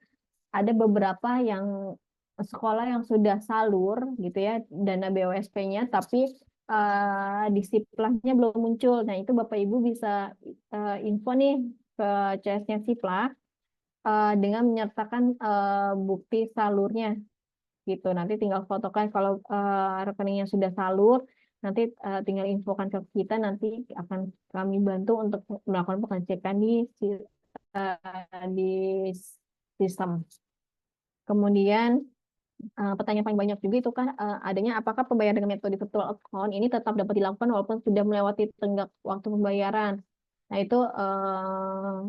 ada beberapa yang sekolah yang sudah salur gitu ya dana BOSP-nya, tapi di Siplahnya belum muncul. Nah, itu Bapak Ibu bisa info nih ke CS-nya Siplah dengan menyertakan bukti salurnya gitu. Nanti tinggal fotokan kalau rekeningnya sudah salur, nanti tinggal infokan ke kita, nanti akan kami bantu untuk melakukan pengecekan di sistem. Kemudian pertanyaan paling banyak juga itu kan adanya apakah pembayaran dengan metode virtual account ini tetap dapat dilakukan walaupun sudah melewati tenggat waktu pembayaran. Nah, itu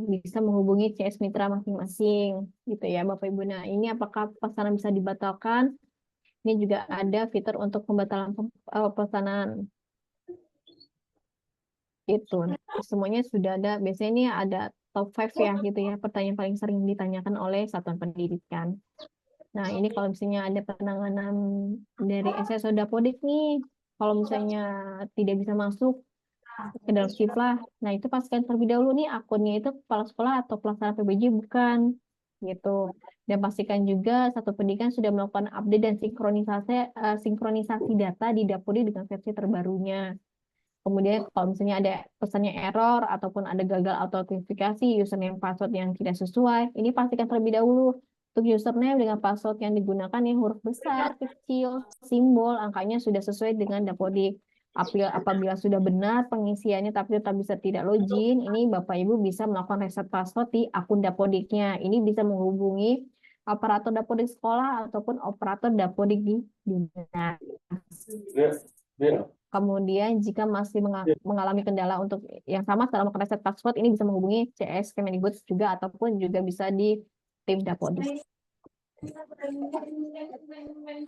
bisa menghubungi CS Mitra masing-masing gitu ya Bapak Ibu. Nah, ini apakah pesanan bisa dibatalkan? Ini juga ada fitur untuk pembatalan pesanan itu. Semuanya sudah ada. Biasanya ini ada top 5 ya gitu ya, pertanyaan paling sering ditanyakan oleh satuan pendidikan. Nah, ini kalau misalnya ada penanganan dari SSO Dapodik nih, kalau misalnya tidak bisa masuk ke dalam Ciplah, nah itu pastikan terlebih dahulu nih akunnya itu kepala sekolah atau pelaksana PBJ bukan, gitu. Dan pastikan juga satu pendidikan sudah melakukan update dan sinkronisasi data di Dapodik dengan versi terbarunya. Kemudian kalau misalnya ada pesannya error ataupun ada gagal autentifikasi username password yang tidak sesuai, ini pastikan terlebih dahulu untuk username dengan password yang digunakan yang huruf besar, kecil, simbol, angkanya sudah sesuai dengan Dapodik. Apabila sudah benar pengisiannya tapi tetap bisa tidak login, ini Bapak Ibu bisa melakukan reset password di akun Dapodiknya. Ini bisa menghubungi operator Dapodik sekolah ataupun operator Dapodik di dinas. Kemudian jika masih mengalami kendala untuk yang sama dalam reset password, ini bisa menghubungi CS Kemendikbud juga ataupun juga bisa di tim Dapodik.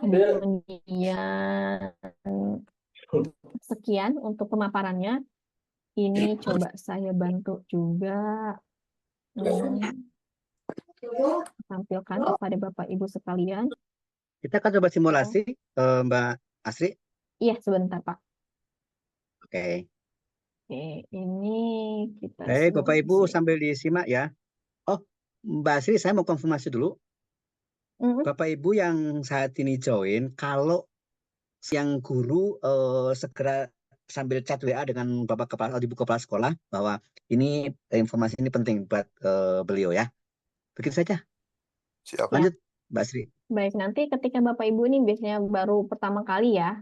Kemudian sekian untuk pemaparannya. Ini coba saya bantu juga tampilkan kepada Bapak Ibu sekalian. Kita akan coba simulasi, Mbak Asri. Iya, sebentar Pak. Oke. Oke, ini kita Bapak Ibu simulasi. sambil disimak ya. Oh, Mbak Asri, saya mau konfirmasi dulu. Bapak Ibu yang saat ini join, kalau yang guru segera sambil chat WA dengan Bapak Kepala, Ibu Kepala Sekolah bahwa ini informasi ini penting buat beliau ya. Begitu saja. Siap. Lanjut, Mbak Asri. Baik, nanti ketika Bapak Ibu ini biasanya baru pertama kali ya,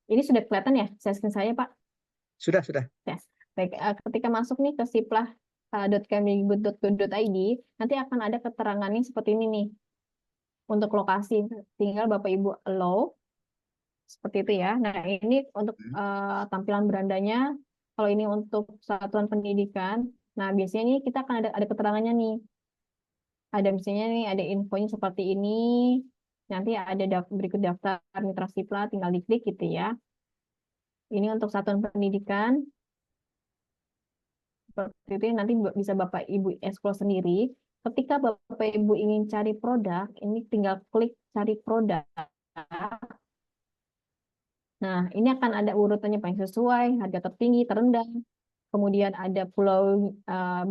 ini sudah kelihatan ya screen saya Pak? Sudah. Ya. Baik, ketika masuk nih ke siplah.kemdikbud.go.id, nanti akan ada keterangannya seperti ini nih. Untuk lokasi, tinggal Bapak Ibu allow, seperti itu ya. Nah, ini untuk tampilan berandanya, kalau ini untuk satuan pendidikan, nah biasanya ini kita akan ada keterangannya nih. Ada misalnya nih, ada infonya seperti ini, nanti ada berikut daftar mitra siplah, tinggal diklik gitu ya. Ini untuk satuan pendidikan, seperti itu nanti bisa Bapak Ibu explore sendiri. Ketika Bapak Ibu ingin cari produk, ini tinggal klik cari produk. Nah, ini akan ada urutannya paling sesuai, harga tertinggi, terendah. Kemudian ada pulau,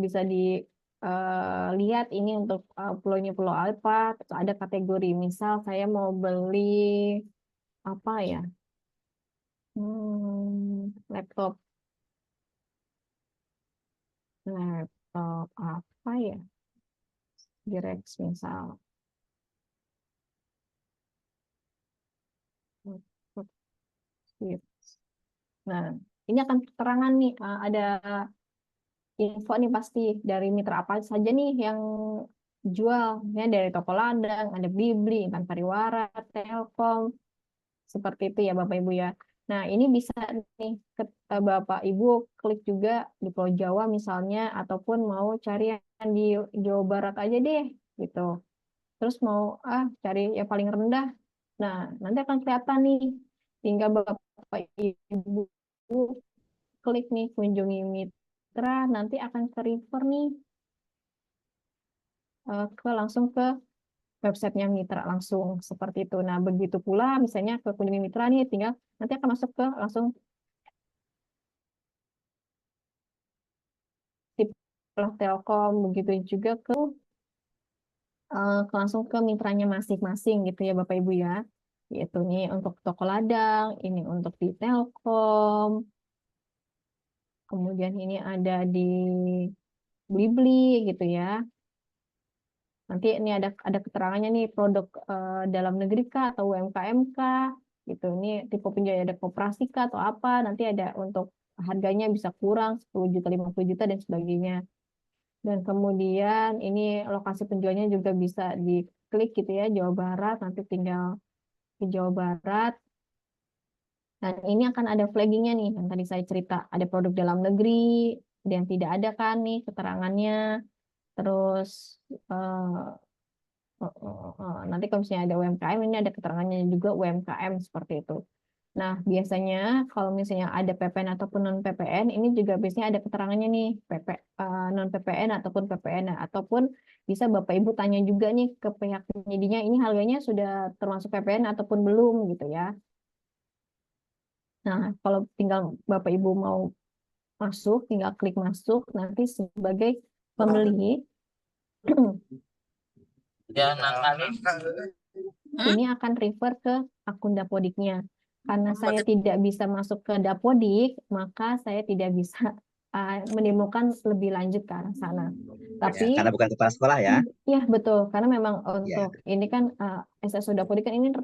bisa dilihat ini untuk pulaunya pulau apa. Terus ada kategori, misal saya mau beli apa ya? Laptop. Laptop apa ya? Direx misal. Nah, ini akan keterangan nih, ada info nih pasti dari mitra apa saja nih yang jual. Ya, dari toko ladang, ada Blibli, Intan Pariwara, Telkom, seperti itu ya Bapak Ibu ya. Nah, ini bisa nih Bapak Ibu klik juga di Pulau Jawa misalnya, ataupun mau cari yang di Jawa Barat aja deh, gitu. Terus mau cari yang paling rendah. Nah, nanti akan kelihatan nih. Tinggal Bapak Ibu klik nih kunjungi mitra, nanti akan ke refer nih langsung ke websitenya mitra langsung seperti itu. Nah, begitu pula misalnya ke kunjungi mitra nih, tinggal nanti akan masuk ke langsung Siplah Telkom, begitu juga langsung ke mitranya masing-masing gitu ya Bapak Ibu ya. Yaitu nih untuk toko ladang, ini untuk di Telkom, kemudian ini ada di Blibli gitu ya. Nanti ini ada keterangannya nih produk dalam negeri kah atau UMKM kah gitu. Ini tipe penjual ada koperasi kah atau apa. Nanti ada untuk harganya bisa kurang 10 juta, 50 juta dan sebagainya. Dan kemudian ini lokasi penjualnya juga bisa di klik gitu ya Jawa Barat, nanti tinggal ke Jawa Barat. Dan ini akan ada flaggingnya nih, yang tadi saya cerita. Ada produk dalam negeri, dan tidak ada kan nih keterangannya. Terus nanti kalau misalnya ada UMKM, ini ada keterangannya juga UMKM seperti itu. Nah, biasanya kalau misalnya ada PPN ataupun non PPN, ini juga biasanya ada keterangannya nih, non PPN ataupun PPN, ataupun bisa Bapak Ibu tanya juga nih ke pihak penyedianya, ini harganya sudah termasuk PPN ataupun belum gitu ya. Nah, kalau tinggal Bapak Ibu mau masuk, tinggal klik masuk, nanti sebagai pembeli ini akan refer ke akun Dapodiknya. Karena saya tidak bisa masuk ke Dapodik, maka saya tidak bisa mendemokkan lebih lanjut ke arah sana. Tapi karena bukan kepala sekolah ya. ya betul, karena memang Ya. untuk ini kan SSO Dapodik kan ini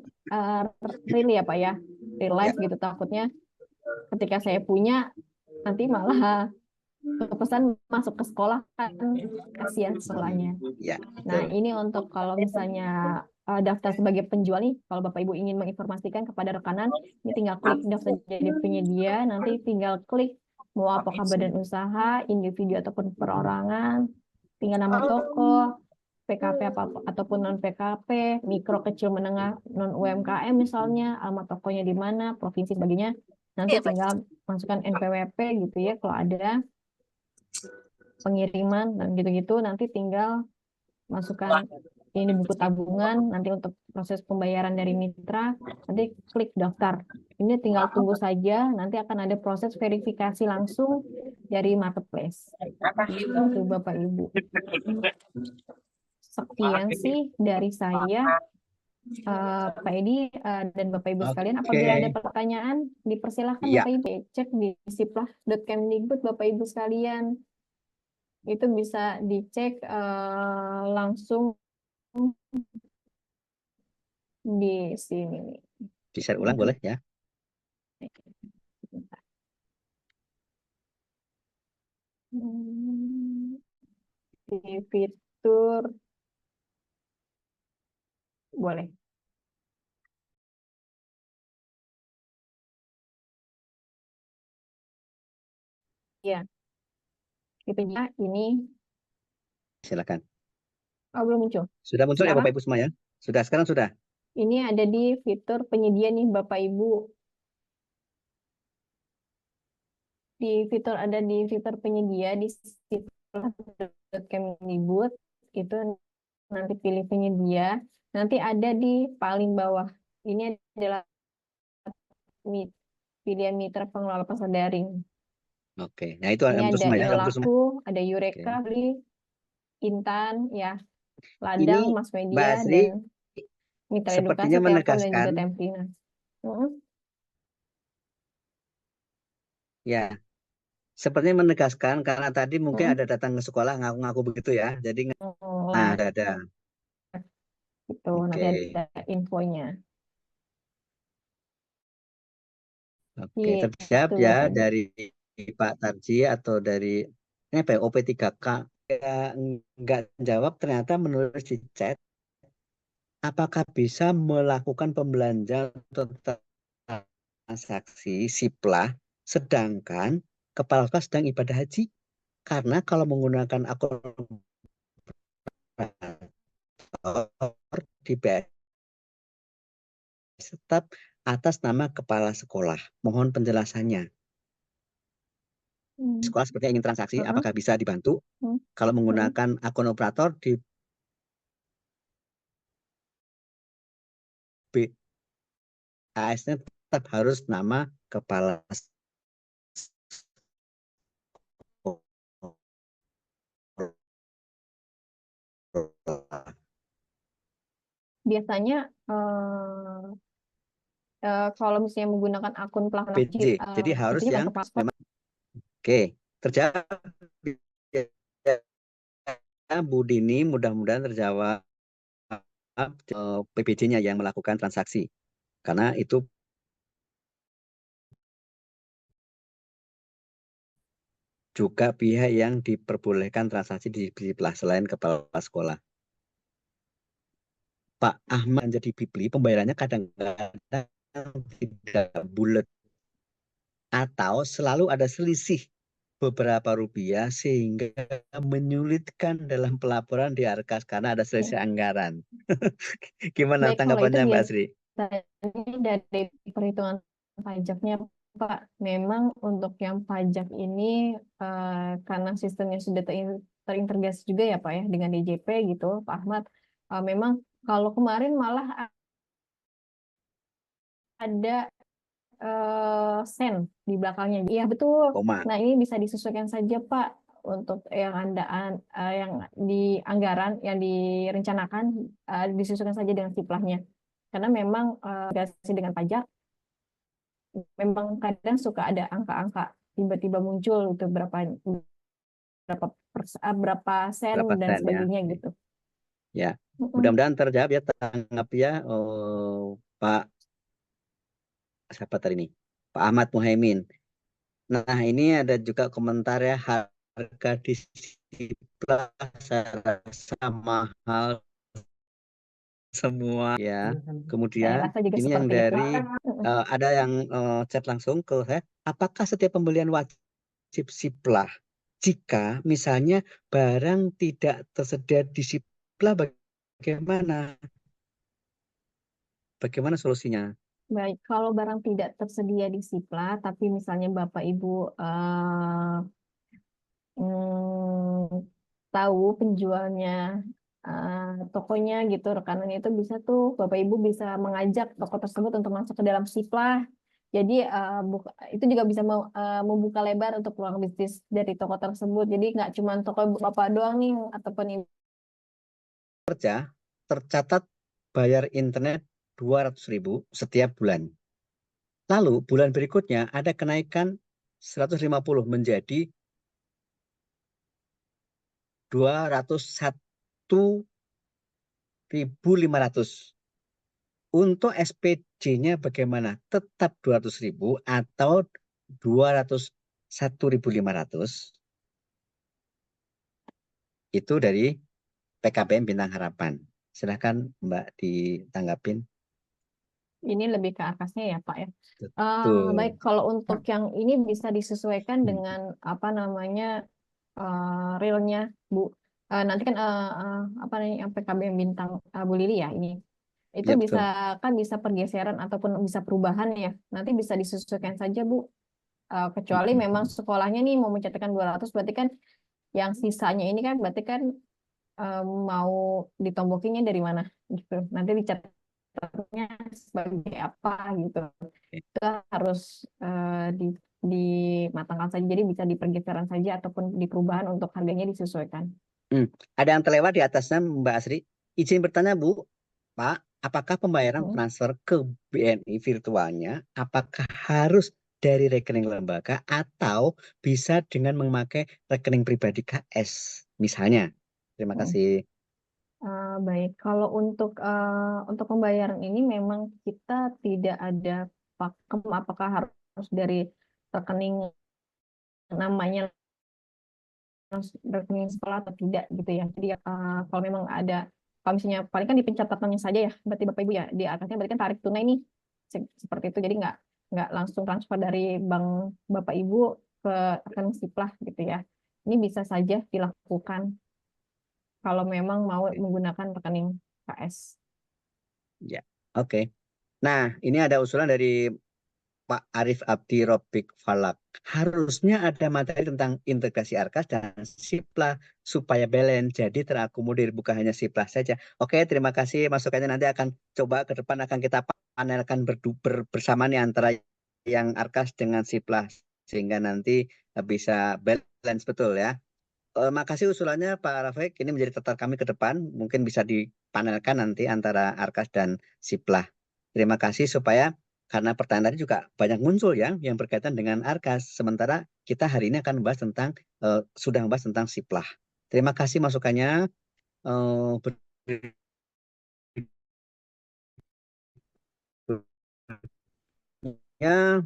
real ya Pak ya, real life gitu. Takutnya ketika saya punya nanti malah pesan masuk ke sekolah kan kasihan sekolahnya. Ya, Nah, betul. ini untuk kalau misalnya daftar sebagai penjual nih, kalau Bapak Ibu ingin menginformasikan kepada rekanan, ini tinggal klik daftar jadi penyedia, nanti tinggal klik mau apakah badan usaha, individu ataupun perorangan, tinggal nama toko, PKP ataupun non PKP, mikro kecil menengah non UMKM misalnya, alamat tokonya di mana, provinsi sebagainya. Nanti tinggal masukkan NPWP gitu ya kalau ada pengiriman dan gitu-gitu, nanti tinggal masukkan ini buku tabungan, nanti untuk proses pembayaran dari mitra, nanti klik daftar. Ini tinggal tunggu saja, nanti akan ada proses verifikasi langsung dari marketplace. Itu Bapak Ibu. Sekian sih dari saya, Pak Edi dan Bapak Ibu sekalian. Apabila ada pertanyaan, dipersilahkan Iya. Bapak Ibu cek di siplah.kemdikbud Bapak Ibu sekalian. Itu bisa dicek langsung di sini. Di-share ulang boleh ya. Di fitur boleh. Ya, fiturnya ini Silakan. belum muncul. Sudah muncul ya Sekarang? Bapak Ibu semua ya? Sudah, sekarang sudah. Ini ada di fitur penyedia nih Bapak Ibu. Ada di fitur penyedia di siplah.kemdikbud itu nanti pilih penyedia. Nanti ada di paling bawah. Ini adalah pilihan mitra pengelola pasar daring. Oke, nah itu Ini muncul ada semua ya? Muncul semua. Inolaku, ada Eureka, Intan, ya, Ladang, Ini Mas Mbak Media, Asri dan Mitra Edukasi, sepertinya Telkom, dan juga menegaskan, Templina. ya, sepertinya menegaskan karena tadi mungkin ada datang ke sekolah ngaku-ngaku begitu ya. Jadi, nah Live, ada. gitu. Nanti Oke, ada infonya. oke, terjawab Gitu, ya Bapak Ibu. dari Pak Tarji atau dari ini apa ya, OP3K. Ya, nggak jawab ternyata menulis di chat. Apakah bisa melakukan pembelanjaan atau transaksi siplah sedangkan kepala sekolah sedang ibadah haji? Karena kalau menggunakan akun operator di BS tetap atas nama kepala sekolah. Mohon penjelasannya. Sekolah sepertinya ingin transaksi, apakah bisa dibantu? Kalau menggunakan akun operator di BAS-nya tetap harus nama kepala sekolah. Biasanya kalau misalnya menggunakan akun pelaksana PJ. Jadi harus sepertinya yang kepala sekolah. memang oke, terjawab ya, Bu Dini, mudah-mudahan terjawab PPJ-nya yang melakukan transaksi. Karena itu juga pihak yang diperbolehkan transaksi di siplah selain kepala sekolah. Pak Ahmad jadi Bipli, pembayarannya kadang-kadang tidak bulat atau selalu ada selisih beberapa rupiah sehingga menyulitkan dalam pelaporan di Arkas karena ada selisih anggaran. Gimana Baik, kalau itu tanggapannya Mbak Asri? biasanya dari perhitungan pajaknya, Pak. Memang untuk yang pajak ini karena sistemnya sudah terintegrasi juga ya Pak ya dengan DJP gitu, Pak Ahmad. Memang kalau kemarin malah ada sen di belakangnya. Iya betul. Koma. Nah ini bisa disesuaikan saja Pak untuk yang yang di anggaran yang direncanakan disesuaikan saja dengan siplahnya. Karena memang dengan pajak memang kadang suka ada angka-angka tiba-tiba muncul itu berapa sen Berapa dan sen ya? sebagainya gitu. Ya, mudah-mudahan terjawab ya, tanggap ya Pak siapa tadi nih? Pak Ahmad Muhaimin. Nah, ini ada juga komentar ya, harga di Siplah saya rasa mahal semua ya. Saya Kemudian rasa juga ini yang seperti itu. dari ada yang chat langsung ke saya, apakah setiap pembelian wajib Siplah jika misalnya barang tidak tersedia di Siplah bagaimana? Bagaimana solusinya? Baik, kalau barang tidak tersedia di Sipla, tapi misalnya Bapak Ibu tahu penjualnya, tokonya gitu, rekanannya itu bisa tuh Bapak Ibu bisa mengajak toko tersebut untuk masuk ke dalam Sipla. Jadi itu juga bisa membuka lebar untuk peluang bisnis dari toko tersebut. Jadi nggak cuma toko Bapak doang nih ataupun Kerja tercatat bayar internet 200.000 setiap bulan. Lalu bulan berikutnya ada kenaikan 150 menjadi 201.500. Untuk SPJ-nya bagaimana? Tetap 200.000 atau 201.500? Itu dari PKBM Bintang Harapan. Silahkan Mbak ditanggapin. ini lebih ke atasnya ya Pak ya. Baik, Betul. kalau untuk yang ini bisa disesuaikan dengan apa namanya realnya Bu. Nanti kan apa nih yang PKBM Bintang Bu Lili ya ini. Itu Ya bisa betul. kan bisa pergeseran ataupun bisa perubahan ya. Nanti bisa disesuaikan saja Bu. Kecuali memang sekolahnya nih mau mencetakkan 200 berarti kan yang sisanya ini kan berarti kan mau ditombokinnya dari mana gitu. Nanti dicatatnya sebagai apa gitu. Itu harus dimatangkan saja. Jadi bisa dipergeseran saja ataupun di perubahan untuk harganya disesuaikan. Ada yang terlewat di atasnya Mbak Asri. Izin bertanya Bu, Pak, apakah pembayaran Hmm. transfer ke BNI virtualnya apakah harus dari rekening lembaga atau bisa dengan memakai rekening pribadi KS misalnya? Terima kasih. Baik, kalau untuk pembayaran ini memang kita tidak ada pakem apakah harus dari rekening namanya rekening sekolah atau tidak gitu ya. Jadi kalau memang ada kalau misalnya paling kan di pencatatannya saja ya, berarti Bapak Ibu ya di atasnya berarti kan tarik tunai nih seperti itu. Jadi nggak langsung transfer dari bank Bapak Ibu ke rekening Siplah gitu ya. Ini bisa saja dilakukan kalau memang mau menggunakan rekening KS. Ya, oke. Nah, ini ada usulan dari Pak Arif Abdi Robik Falak. Harusnya ada materi tentang integrasi Arkas dan Siplah supaya balance, jadi terakomodir bukan hanya Siplah saja. Oke, terima kasih masukannya, nanti akan coba ke depan akan kita panelkan bersama nih antara yang Arkas dengan Siplah sehingga nanti bisa balance betul ya. Makasih usulannya Pak Rafiq, ini menjadi catatan kami ke depan, mungkin bisa dipanelkan nanti antara Arkas dan Siplah. Terima kasih supaya karena pertanyaan tadi juga banyak muncul ya yang berkaitan dengan Arkas, sementara kita hari ini akan membahas tentang sudah membahas tentang Siplah. Terima kasih masukannya. Ya,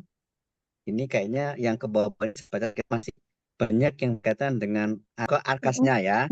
ini kayaknya yang ke bawah masih banyak yang berkaitan dengan ke Arkasnya ya.